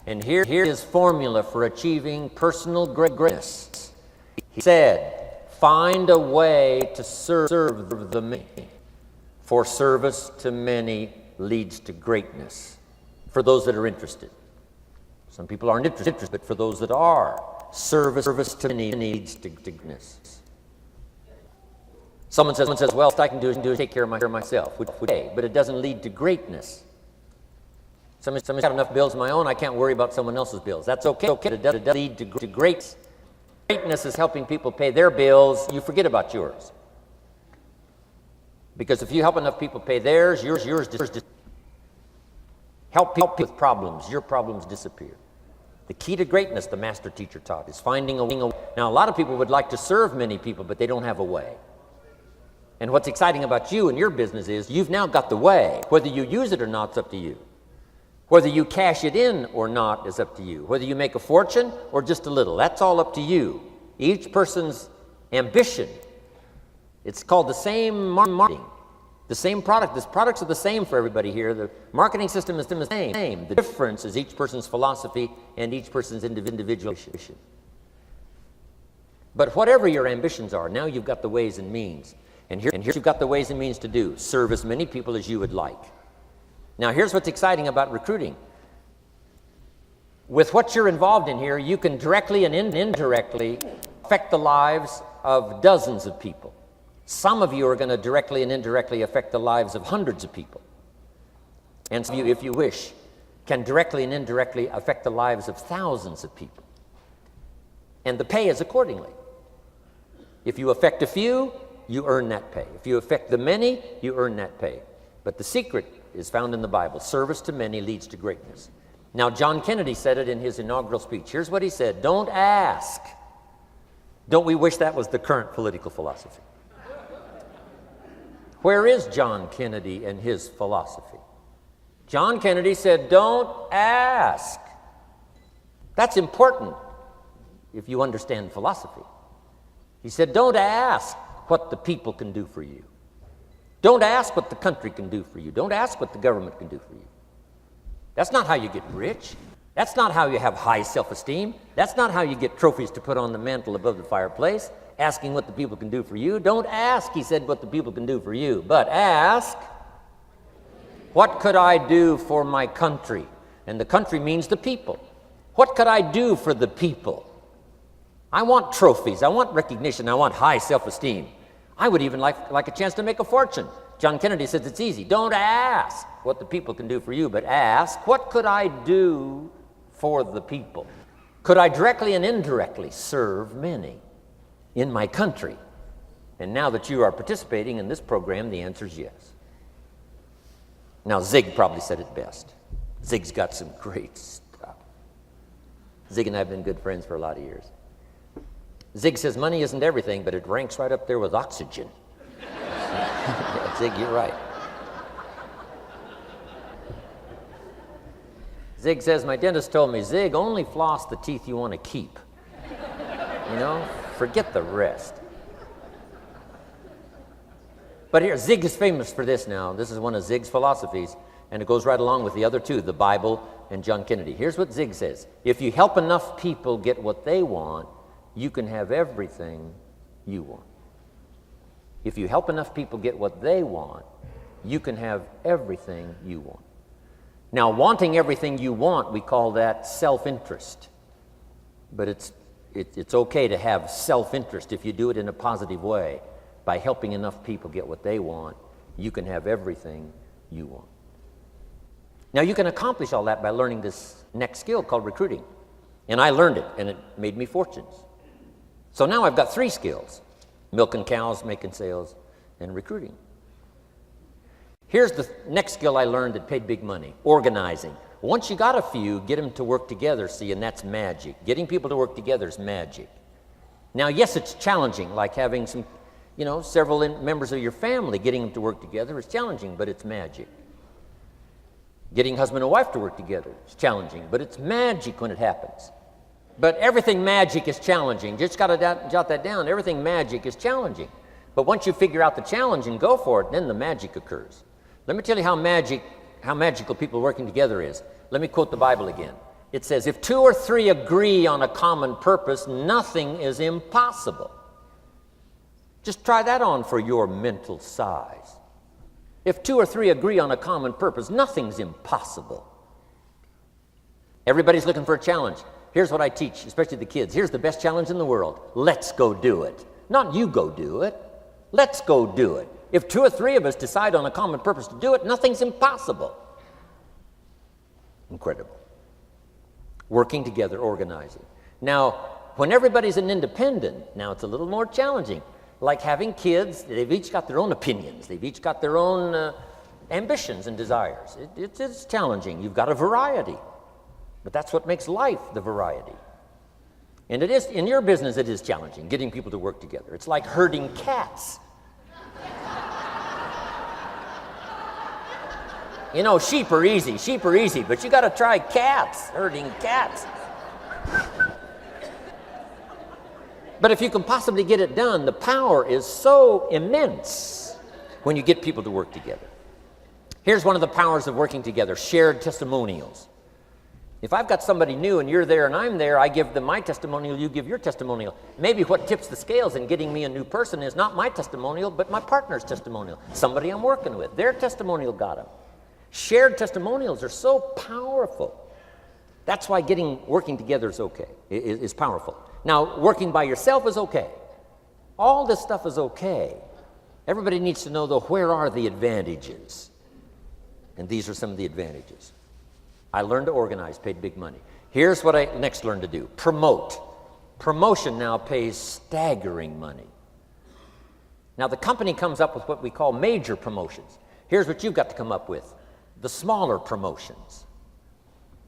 And here's his formula for achieving personal greatness. He said, find a way to serve the many, for service to many leads to greatness. For those that are interested. Some people aren't interested, but for those that are, service to many leads to greatness. Someone says, well, all I can do is take care of myself, but it doesn't lead to greatness. Somebody's got enough bills of my own, I can't worry about someone else's bills. That's okay. It doesn't lead to greatness. Greatness is helping people pay their bills. You forget about yours. Because if you help enough people pay theirs, yours help people with problems. Your problems disappear. The key to greatness, the master teacher taught, is finding a way. Now, a lot of people would like to serve many people, but they don't have a way. And what's exciting about you and your business is you've now got the way. Whether you use it or not, it's up to you. Whether you cash it in or not is up to you. Whether you make a fortune or just a little, that's all up to you. Each person's ambition. It's called the same marketing. The same product. The products are the same for everybody here. The marketing system is the same. The difference is each person's philosophy and each person's individual ambition. But whatever your ambitions are, now you've got the ways and means. And here you've got the ways and means to do. Serve as many people as you would like. Now here's what's exciting about recruiting. With what you're involved in here, you can directly and indirectly affect the lives of dozens of people. Some of you are going to directly and indirectly affect the lives of hundreds of people. And some of you, if you wish, can directly and indirectly affect the lives of thousands of people. And the pay is accordingly. If you affect a few, you earn that pay. If you affect the many, you earn that pay. But the secret is found in the Bible. Service to many leads to greatness. Now, John Kennedy said it in his inaugural speech. Here's what he said: don't ask. Don't we wish that was the current political philosophy? Where is John Kennedy and his philosophy? John Kennedy said, don't ask. That's important if you understand philosophy. He said, don't ask what the people can do for you. Don't ask what the country can do for you. Don't ask what the government can do for you. That's not how you get rich. That's not how you have high self-esteem. That's not how you get trophies to put on the mantle above the fireplace, asking what the people can do for you. Don't ask, he said, what the people can do for you, but ask, what could I do for my country? And the country means the people. What could I do for the people? I want trophies. I want recognition. I want high self-esteem. I would even like a chance to make a fortune. John Kennedy says it's easy. Don't ask what the people can do for you, but ask, what could I do for the people? Could I directly and indirectly serve many in my country? And now that you are participating in this program, the answer is yes. Now, Zig probably said it best. Zig's got some great stuff. Zig and I have been good friends for a lot of years. Zig says money isn't everything, but it ranks right up there with oxygen. Yeah, Zig, you're right. Zig says, my dentist told me, Zig, only floss the teeth you want to keep. You know, forget the rest. But here, Zig is famous for this now. This is one of Zig's philosophies, and it goes right along with the other two, the Bible and John Kennedy. Here's what Zig says: if you help enough people get what they want, you can have everything you want. If you help enough people get what they want, you can have everything you want. Now, wanting everything you want, we call that self-interest. But it's okay to have self-interest if you do it in a positive way. By helping enough people get what they want, you can have everything you want. Now, you can accomplish all that by learning this next skill called recruiting. And I learned it, and it made me fortunes. So now I've got 3 skills: milking cows, making sales, and recruiting. Here's the next skill I learned that paid big money: organizing. Once you got a few, get them to work together, see, and that's magic. Getting people to work together is magic. Now, yes, it's challenging, like having several members of your family. Getting them to work together is challenging, but it's magic. Getting husband and wife to work together is challenging, but it's magic when it happens. But everything magic is challenging. Just got to jot that down. Everything magic is challenging. But once you figure out the challenge and go for it, then the magic occurs. Let me tell you how magical people working together is. Let me quote the Bible again. It says, if 2 or 3 agree on a common purpose, nothing is impossible. Just try that on for your mental size. If 2 or 3 agree on a common purpose, nothing's impossible. Everybody's looking for a challenge. Here's what I teach, especially the kids. Here's the best challenge in the world. Let's go do it. Not you go do it. Let's go do it. If 2 or 3 of us decide on a common purpose to do it, nothing's impossible. Incredible. Working together, organizing. Now, when everybody's an independent, now it's a little more challenging. Like having kids, they've each got their own opinions. They've each got their own ambitions and desires. It's challenging. You've got a variety. But that's what makes life the variety. And it is, in your business, it is challenging, getting people to work together. It's like herding cats. You know, sheep are easy, but you got to try cats, herding cats. But if you can possibly get it done, the power is so immense when you get people to work together. Here's one of the powers of working together: shared testimonials. If I've got somebody new and you're there and I'm there, I give them my testimonial, you give your testimonial. Maybe what tips the scales in getting me a new person is not my testimonial, but my partner's testimonial. Somebody I'm working with, their testimonial got them. Shared testimonials are so powerful. That's why working together is okay, is powerful. Now, working by yourself is okay. All this stuff is okay. Everybody needs to know, though, where are the advantages? And these are some of the advantages. I learned to organize, paid big money. Here's what I next learned to do: promote. Promotion now pays staggering money. Now, the company comes up with what we call major promotions. Here's what you've got to come up with: the smaller promotions.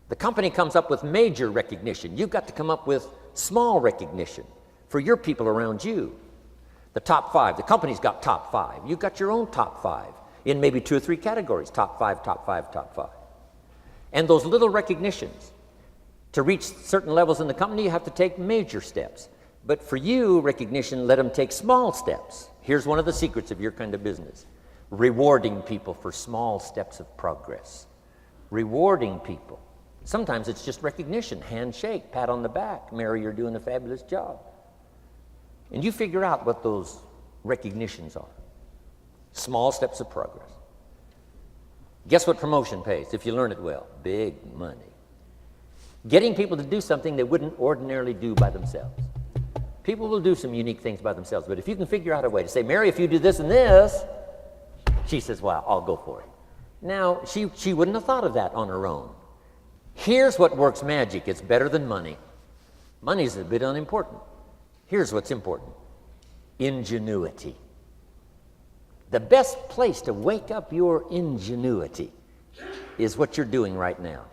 The company comes up with major recognition. You've got to come up with small recognition for your people around you. The top 5. The company's got top 5. You've got your own top 5 in maybe 2 or 3 categories: top 5, top 5, top 5. And those little recognitions, to reach certain levels in the company, you have to take major steps. But for you, recognition, let them take small steps. Here's one of the secrets of your kind of business: rewarding people for small steps of progress. Rewarding people. Sometimes it's just recognition, handshake, pat on the back: Mary, you're doing a fabulous job. And you figure out what those recognitions are. Small steps of progress. Guess what promotion pays if you learn it well? Big money. Getting people to do something they wouldn't ordinarily do by themselves. People will do some unique things by themselves, but if you can figure out a way to say, Mary, if you do this and this, she says, well, I'll go for it. Now, she wouldn't have thought of that on her own. Here's what works magic. It's better than money. Money's a bit unimportant. Here's what's important: ingenuity. The best place to wake up your ingenuity is what you're doing right now.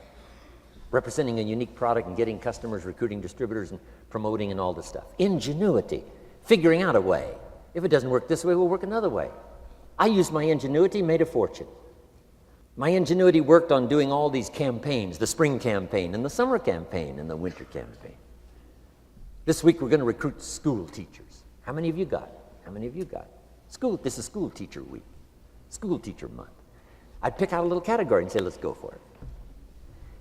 Representing a unique product and getting customers, recruiting distributors, and promoting and all this stuff. Ingenuity. Figuring out a way. If it doesn't work this way, we'll work another way. I used my ingenuity, made a fortune. My ingenuity worked on doing all these campaigns: the spring campaign and the summer campaign and the winter campaign. This week we're going to recruit school teachers. How many of you got? How many of you got? This is school teacher week, school teacher month. I'd pick out a little category and say, let's go for it.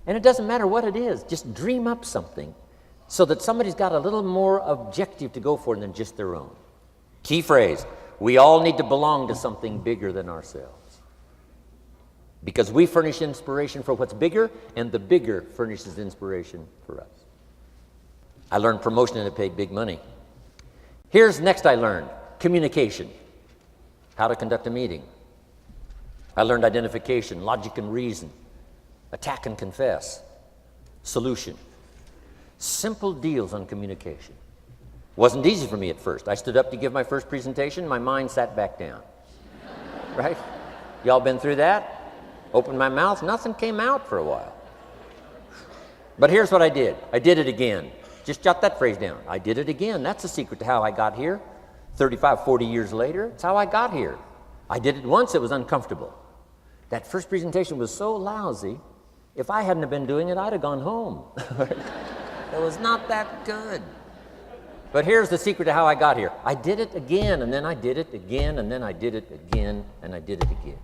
And it doesn't matter what it is, just dream up something so that somebody's got a little more objective to go for than just their own. Key phrase: we all need to belong to something bigger than ourselves. Because we furnish inspiration for what's bigger, and the bigger furnishes inspiration for us. I learned promotion and it paid big money. Here's next I learned: communication. How to conduct a meeting. I learned identification, logic and reason, attack and confess, solution. Simple deals on communication. Wasn't easy for me at first. I stood up to give my first presentation, my mind sat back down. Right? Y'all been through that? Opened my mouth, nothing came out for a while. But here's what I did. I did it again. Just jot that phrase down. I did it again. That's the secret to how I got here. 35, 40 years later, it's how I got here. I did it once, it was uncomfortable. That first presentation was so lousy, if I hadn't have been doing it, I'd have gone home. It was not that good. But here's the secret to how I got here. I did it again, and then I did it again, and then I did it again, and I did it again.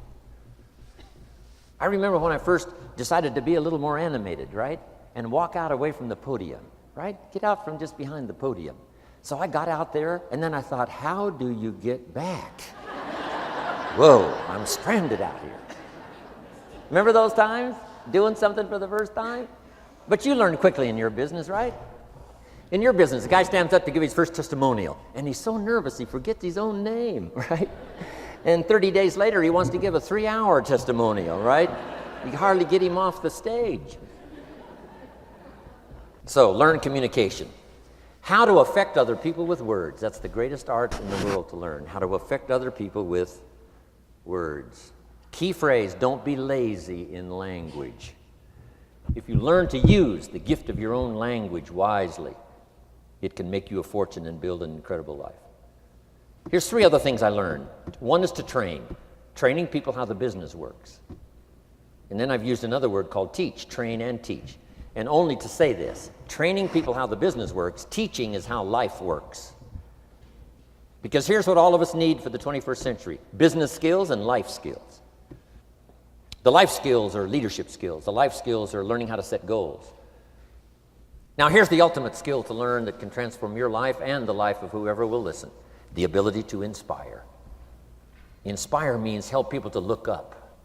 I remember when I first decided to be a little more animated, right? And walk out away from the podium, right? Get out from just behind the podium. So I got out there, and then I thought, how do you get back? Whoa, I'm stranded out here. Remember those times? Doing something for the first time? But you learn quickly in your business, right? In your business, the guy stands up to give his first testimonial, and he's so nervous he forgets his own name, right? And 30 days later, he wants to give a 3-hour testimonial, right? You can hardly get him off the stage. So, learn communication. How to affect other people with words. That's the greatest art in the world to learn. How to affect other people with words. Key phrase: don't be lazy in language. If you learn to use the gift of your own language wisely, it can make you a fortune and build an incredible life. Here's 3 other things I learned. One is to train, training people how the business works. And then I've used another word called teach, train and teach. And only to say this, training people how the business works, teaching is how life works. Because here's what all of us need for the 21st century, business skills and life skills. The life skills are leadership skills. The life skills are learning how to set goals. Now here's the ultimate skill to learn that can transform your life and the life of whoever will listen, the ability to inspire. Inspire means help people to look up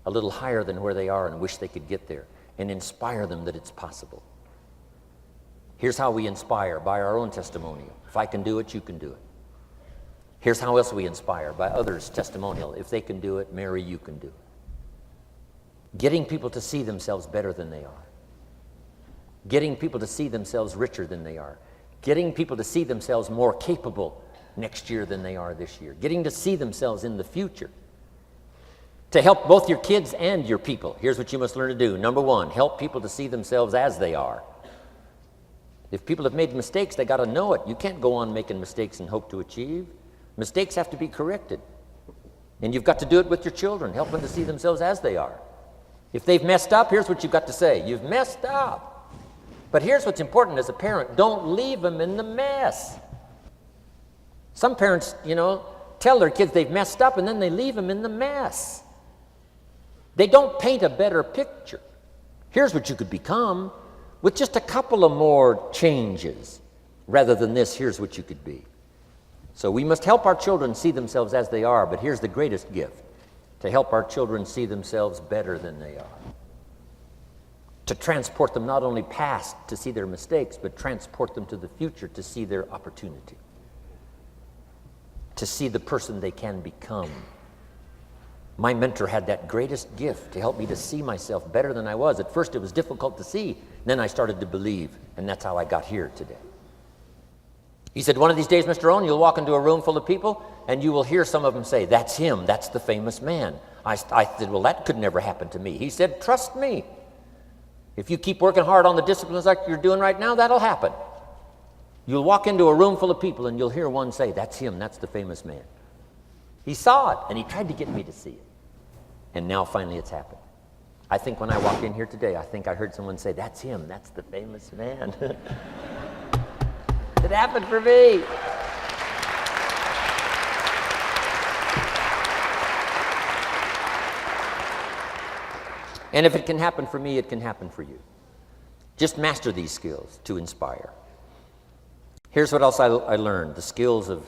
a little higher than where they are and wish they could get there, and inspire them that it's possible. Here's how we inspire, by our own testimonial. If I can do it, you can do it. Here's how else we inspire, by others' testimonial. If they can do it, Mary, you can do it. Getting people to see themselves better than they are. Getting people to see themselves richer than they are. Getting people to see themselves more capable next year than they are this year. Getting to see themselves in the future. To help both your kids and your people, here's what you must learn to do. Number 1, help people to see themselves as they are. If people have made mistakes, they got to know it. You can't go on making mistakes and hope to achieve. Mistakes have to be corrected. And you've got to do it with your children, help them to see themselves as they are. If they've messed up, here's what you've got to say. You've messed up. But here's what's important as a parent. Don't leave them in the mess. Some parents, tell their kids they've messed up and then they leave them in the mess. They don't paint a better picture. Here's what you could become with just a couple of more changes. Rather than this, here's what you could be. So we must help our children see themselves as they are, but here's the greatest gift. To help our children see themselves better than they are. To transport them not only past to see their mistakes, but transport them to the future to see their opportunity. To see the person they can become. My mentor had that greatest gift to help me to see myself better than I was. At first it was difficult to see, then I started to believe, and that's how I got here today. He said, one of these days, Mr. Rohn, you'll walk into a room full of people and you will hear some of them say, that's him, that's the famous man. I said, well, that could never happen to me. He said, trust me. If you keep working hard on the disciplines like you're doing right now, that'll happen. You'll walk into a room full of people and you'll hear one say, that's him, that's the famous man. He saw it and he tried to get me to see it. And now finally it's happened. I think when I walked in here today, I think I heard someone say, that's him, that's the famous man. It happened for me. And if it can happen for me, it can happen for you. Just master these skills to inspire. Here's what else I learned, the skills of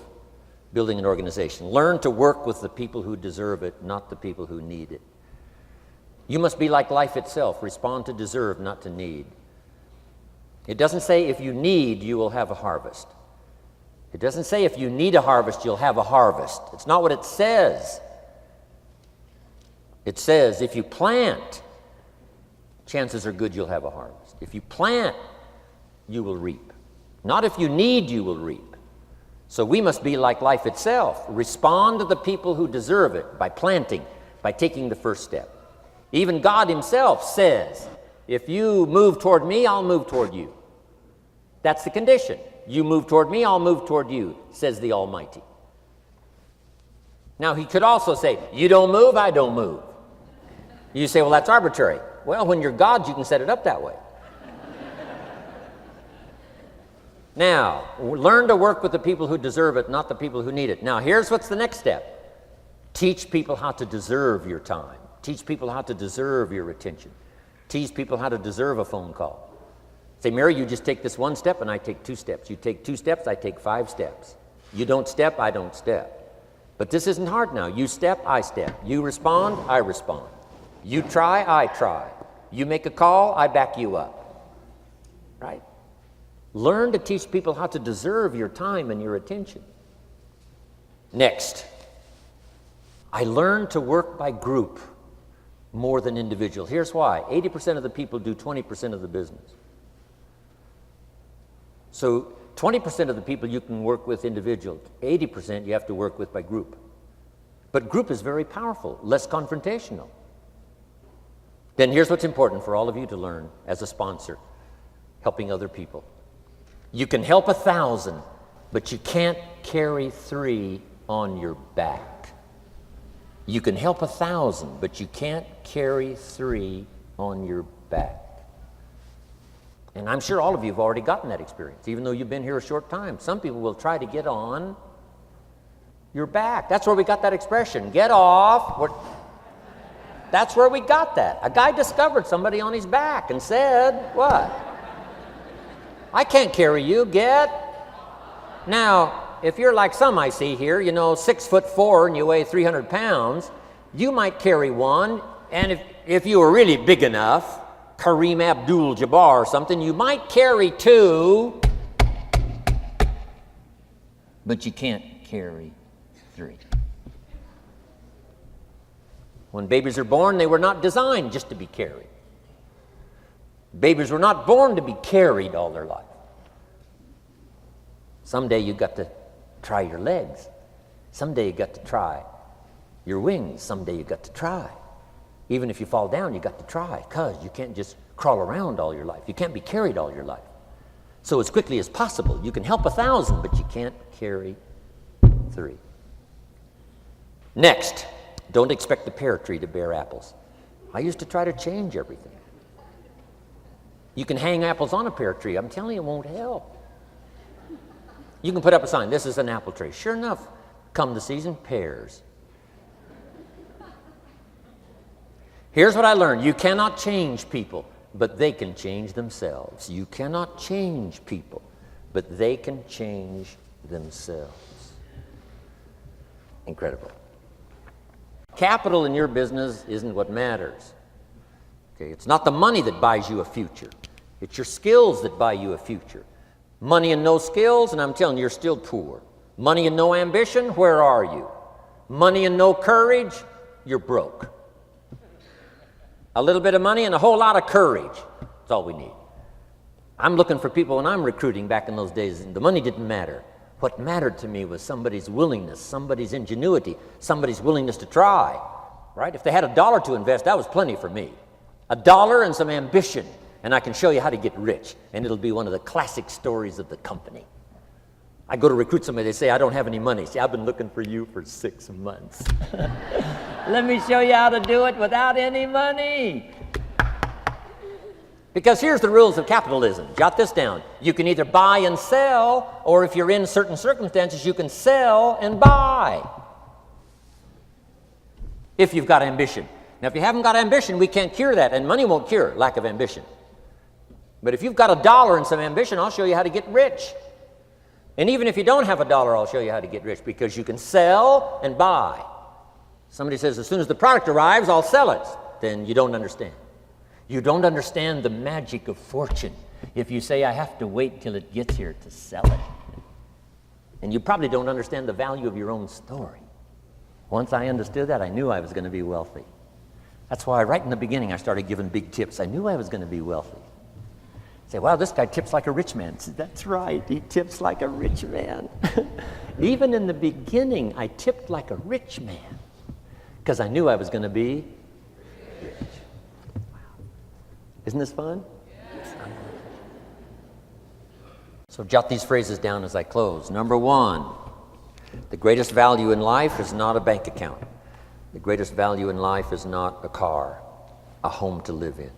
building an organization. Learn to work with the people who deserve it, not the people who need it. You must be like life itself, respond to deserve, not to need. It doesn't say if you need, you will have a harvest. It doesn't say if you need a harvest, you'll have a harvest. It's not what it says. It says if you plant, chances are good you'll have a harvest. If you plant, you will reap. Not if you need, you will reap. So we must be like life itself. Respond to the people who deserve it by planting, by taking the first step. Even God himself says, if you move toward me, I'll move toward you. That's the condition. You move toward me, I'll move toward you, says the Almighty. Now, he could also say, you don't move, I don't move. You say, well, that's arbitrary. Well, when you're God, you can set it up that way. Now, learn to work with the people who deserve it, not the people who need it. Now, here's what's the next step. Teach people how to deserve your time. Teach people how to deserve your attention. Teach people how to deserve a phone call. Say, Mary, you just take this one step and I take 2 steps. You take 2 steps, I take 5 steps. You don't step, I don't step. But this isn't hard now. You step, I step. You respond, I respond. You try, I try. You make a call, I back you up. Right? Learn to teach people how to deserve your time and your attention. Next, I learned to work by group more than individual. Here's why. 80% of the people do 20% of the business. So 20% of the people you can work with individual, 80% you have to work with by group. But group is very powerful, less confrontational. Then here's what's important for all of you to learn as a sponsor, helping other people. You can help 1,000, but you can't carry 3 on your back. You can help 1,000, but you can't carry 3 on your back. And I'm sure all of you have already gotten that experience, even though you've been here a short time. Some people will try to get on your back. That's where we got that expression, get off. That's where we got that. A guy discovered somebody on his back and said, what? I can't carry you, get. Now, if you're like some I see here, 6'4" and you weigh 300 pounds, you might carry one, and if you were really big enough, Kareem Abdul-Jabbar or something, you might carry 2, but you can't carry 3. When babies are born, they were not designed just to be carried. Babies were not born to be carried all their life. Someday you got to try your legs. Someday you got to try your wings. Someday you got to try. Even if you fall down, you got to try, because you can't just crawl around all your life. You can't be carried all your life. So as quickly as possible, you can help 1,000, but you can't carry 3. Next, don't expect the pear tree to bear apples. I used to try to change everything. You can hang apples on a pear tree. I'm telling you, it won't help. You can put up a sign, this is an apple tree. Sure enough, come the season, pears. Here's what I learned. You cannot change people, but they can change themselves. You cannot change people, but they can change themselves. Incredible. Capital in your business isn't what matters. Okay, it's not the money that buys you a future. It's your skills that buy you a future. Money and no skills, and I'm telling you, you're still poor. Money and no ambition, where are you? Money and no courage, you're broke. A little bit of money and a whole lot of courage. That's all we need. I'm looking for people when I'm recruiting back in those days, and the money didn't matter. What mattered to me was somebody's willingness, somebody's ingenuity, somebody's willingness to try, right? If they had $1 to invest, that was plenty for me. $1 and some ambition, and I can show you how to get rich, and it'll be one of the classic stories of the company. I go to recruit somebody, they say, I don't have any money. See, I've been looking for you for 6 months. Let me show you how to do it without any money. Because here's the rules of capitalism. Jot this down. You can either buy and sell, or if you're in certain circumstances, you can sell and buy. If you've got ambition. Now, if you haven't got ambition, we can't cure that, and money won't cure lack of ambition. But if you've got $1 and some ambition, I'll show you how to get rich. And even if you don't have $1, I'll show you how to get rich, because you can sell and buy. Somebody says, as soon as the product arrives, I'll sell it. Then you don't understand. You don't understand the magic of fortune if you say, I have to wait till it gets here to sell it. And you probably don't understand the value of your own story. Once I understood that, I knew I was going to be wealthy. That's why right in the beginning I started giving big tips. I knew I was going to be wealthy. Say, wow, this guy tips like a rich man. I said, that's right, he tips like a rich man. Even in the beginning, I tipped like a rich man because I knew I was going to be rich. Wow. Isn't this fun? Yes. So jot these phrases down as I close. Number 1, the greatest value in life is not a bank account. The greatest value in life is not a car, a home to live in.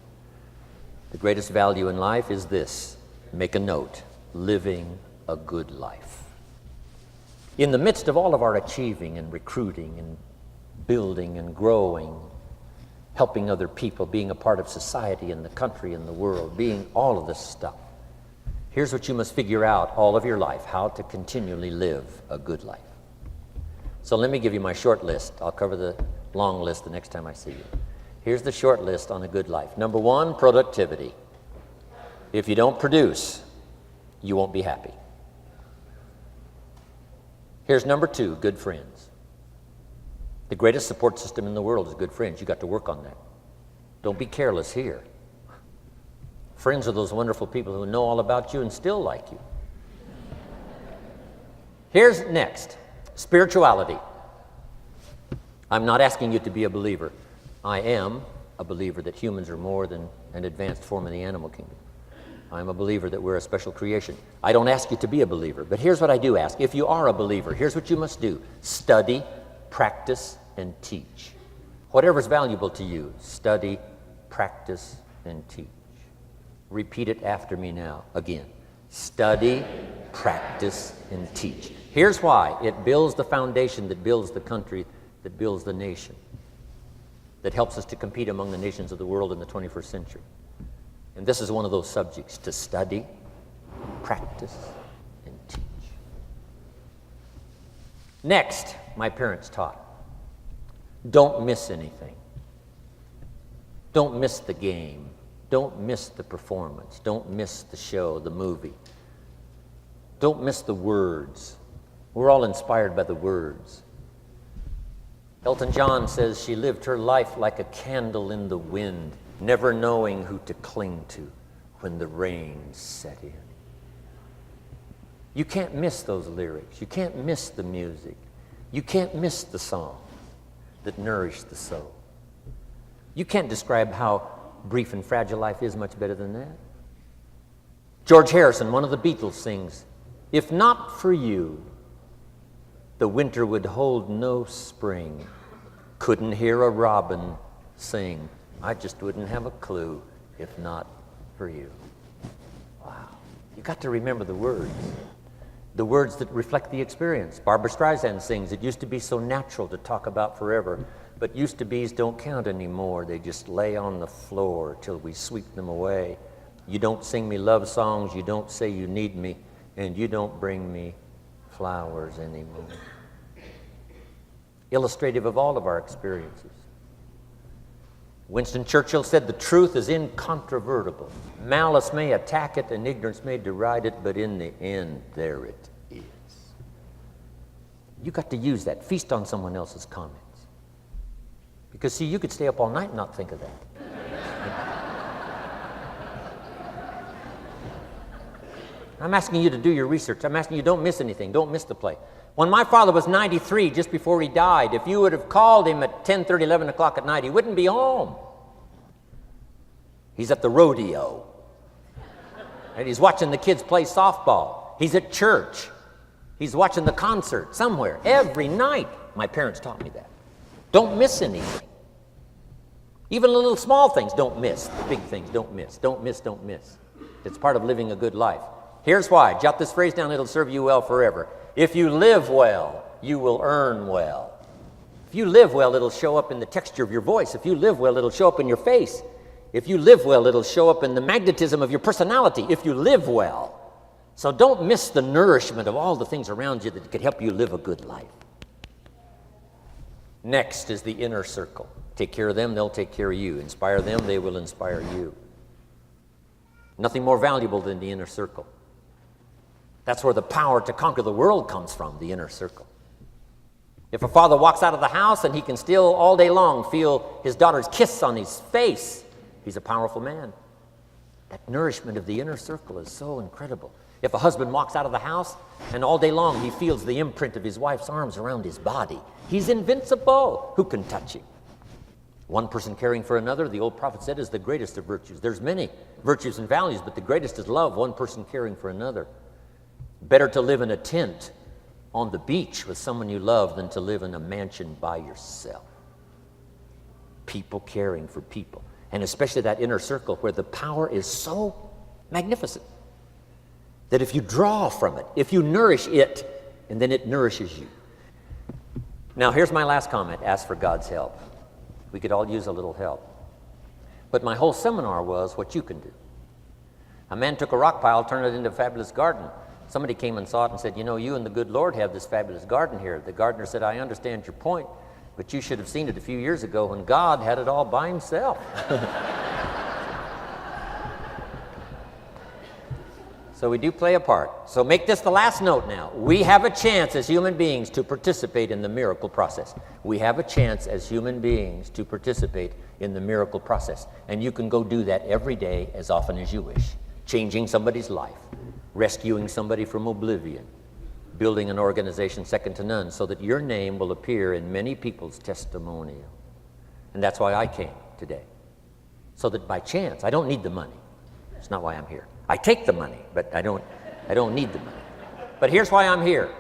The greatest value in life is this. Make a note. Living a good life. In the midst of all of our achieving and recruiting and building and growing, helping other people, being a part of society and the country and the world, being all of this stuff, here's what you must figure out all of your life, how to continually live a good life. So let me give you my short list. I'll cover the long list the next time I see you. Here's the short list on a good life. Number 1, productivity. If you don't produce, you won't be happy. Here's number 2, good friends. The greatest support system in the world is good friends. You got to work on that. Don't be careless here. Friends are those wonderful people who know all about you and still like you. Here's next, spirituality. I'm not asking you to be a believer. I am a believer that humans are more than an advanced form of the animal kingdom. I'm a believer that we're a special creation. I don't ask you to be a believer, but here's what I do ask. If you are a believer, here's what you must do. Study, practice, and teach. Whatever's valuable to you, study, practice, and teach. Repeat it after me now, again. Study, practice, and teach. Here's why. It builds the foundation that builds the country, that builds the nation, that helps us to compete among the nations of the world in the 21st century. And this is one of those subjects, to study, practice, and teach. Next, my parents taught, don't miss anything. Don't miss the game. Don't miss the performance. Don't miss the show, the movie. Don't miss the words. We're all inspired by the words. Elton John says she lived her life like a candle in the wind, never knowing who to cling to when the rain set in. You can't miss those lyrics. You can't miss the music. You can't miss the song that nourished the soul. You can't describe how brief and fragile life is much better than that. George Harrison, one of the Beatles, sings, "If not for you, the winter would hold no spring. Couldn't hear a robin sing. I just wouldn't have a clue if not for you." Wow. You got to remember the words that reflect the experience. Barbra Streisand sings, "It used to be so natural to talk about forever, but used to be's don't count anymore. They just lay on the floor till we sweep them away. You don't sing me love songs, you don't say you need me, and you don't bring me flowers anymore." Illustrative of all of our experiences. Winston Churchill said, "The truth is incontrovertible. Malice may attack it and ignorance may deride it, but in the end, there it is." You got to use that. Feast on someone else's comments. Because, see, you could stay up all night and not think of that. I'm asking you to do your research. I'm asking you, don't miss anything. Don't miss the play. When my father was 93, just before he died, if you would have called him at 10:30, 11 o'clock at night, he wouldn't be home. He's at the rodeo. And he's watching the kids play softball. He's at church. He's watching the concert somewhere. Every night. My parents taught me that. Don't miss anything. Even the little small things, don't miss. The big things, don't miss. Don't miss, don't miss. It's part of living a good life. Here's why. Jot this phrase down. It'll serve you well forever. If you live well, you will earn well. If you live well, it'll show up in the texture of your voice. If you live well, it'll show up in your face. If you live well, it'll show up in the magnetism of your personality. If you live well. So don't miss the nourishment of all the things around you that could help you live a good life. Next is the inner circle. Take care of them, they'll take care of you. Inspire them, they will inspire you. Nothing more valuable than the inner circle. That's where the power to conquer the world comes from, the inner circle. If a father walks out of the house and he can still all day long feel his daughter's kiss on his face, he's a powerful man. That nourishment of the inner circle is so incredible. If a husband walks out of the house and all day long he feels the imprint of his wife's arms around his body, he's invincible. Who can touch him? One person caring for another, the old prophet said, is the greatest of virtues. There's many virtues and values, but the greatest is love, one person caring for another. Better to live in a tent on the beach with someone you love than to live in a mansion by yourself. People caring for people, and especially that inner circle where the power is so magnificent that if you draw from it, if you nourish it, and then it nourishes you. Now, here's my last comment. Ask for God's help. We could all use a little help. But my whole seminar was what you can do. A man took a rock pile, turned it into a fabulous garden. Somebody came and saw it and said, "You know, you and the good Lord have this fabulous garden here." The gardener said, "I understand your point, but you should have seen it a few years ago when God had it all by himself." So we do play a part. So make this the last note now. We have a chance as human beings to participate in the miracle process. We have a chance as human beings to participate in the miracle process. And you can go do that every day as often as you wish. Changing somebody's life, rescuing somebody from oblivion, building an organization second to none so that your name will appear in many people's testimonial. And that's why I came today. so that by chance, I don't need the money. It's not why I'm here. I take the money, but I don't need the money. But here's why I'm here.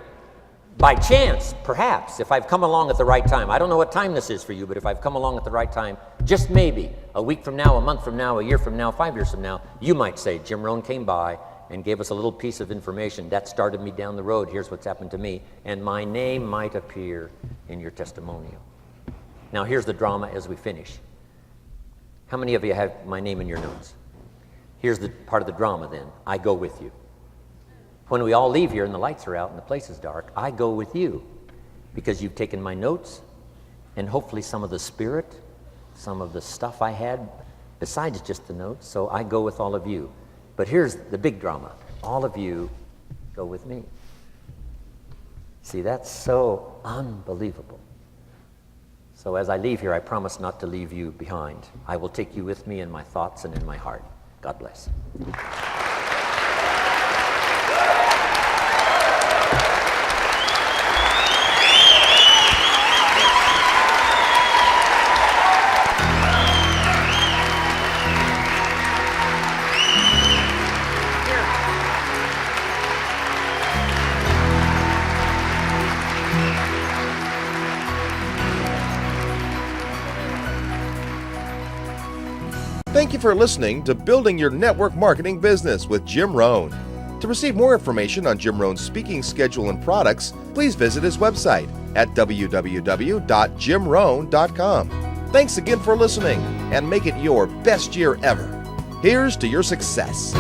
By chance, perhaps, if I've come along at the right time, I don't know what time this is for you, but if I've come along at the right time, just maybe, a week from now, a month from now, a year from now, 5 years from now, you might say, Jim Rohn came by and gave us a little piece of information. That started me down the road. Here's what's happened to me. And my name might appear in your testimonial. Now, here's the drama as we finish. How many of you have my name in your notes? Here's the part of the drama then. I go with you. When we all leave here and the lights are out and the place is dark, I go with you because you've taken my notes and hopefully some of the spirit, some of the stuff I had besides just the notes. So I go with all of you. But here's the big drama. All of you go with me. See, that's so unbelievable. So as I leave here, I promise not to leave you behind. I will take you with me in my thoughts and in my heart. God bless. Thank you for listening to Building Your Network Marketing Business with Jim Rohn. To receive more information on Jim Rohn's speaking schedule and products, please visit his website at www.jimrohn.com. Thanks again for listening, and make it your best year ever. Here's to your success.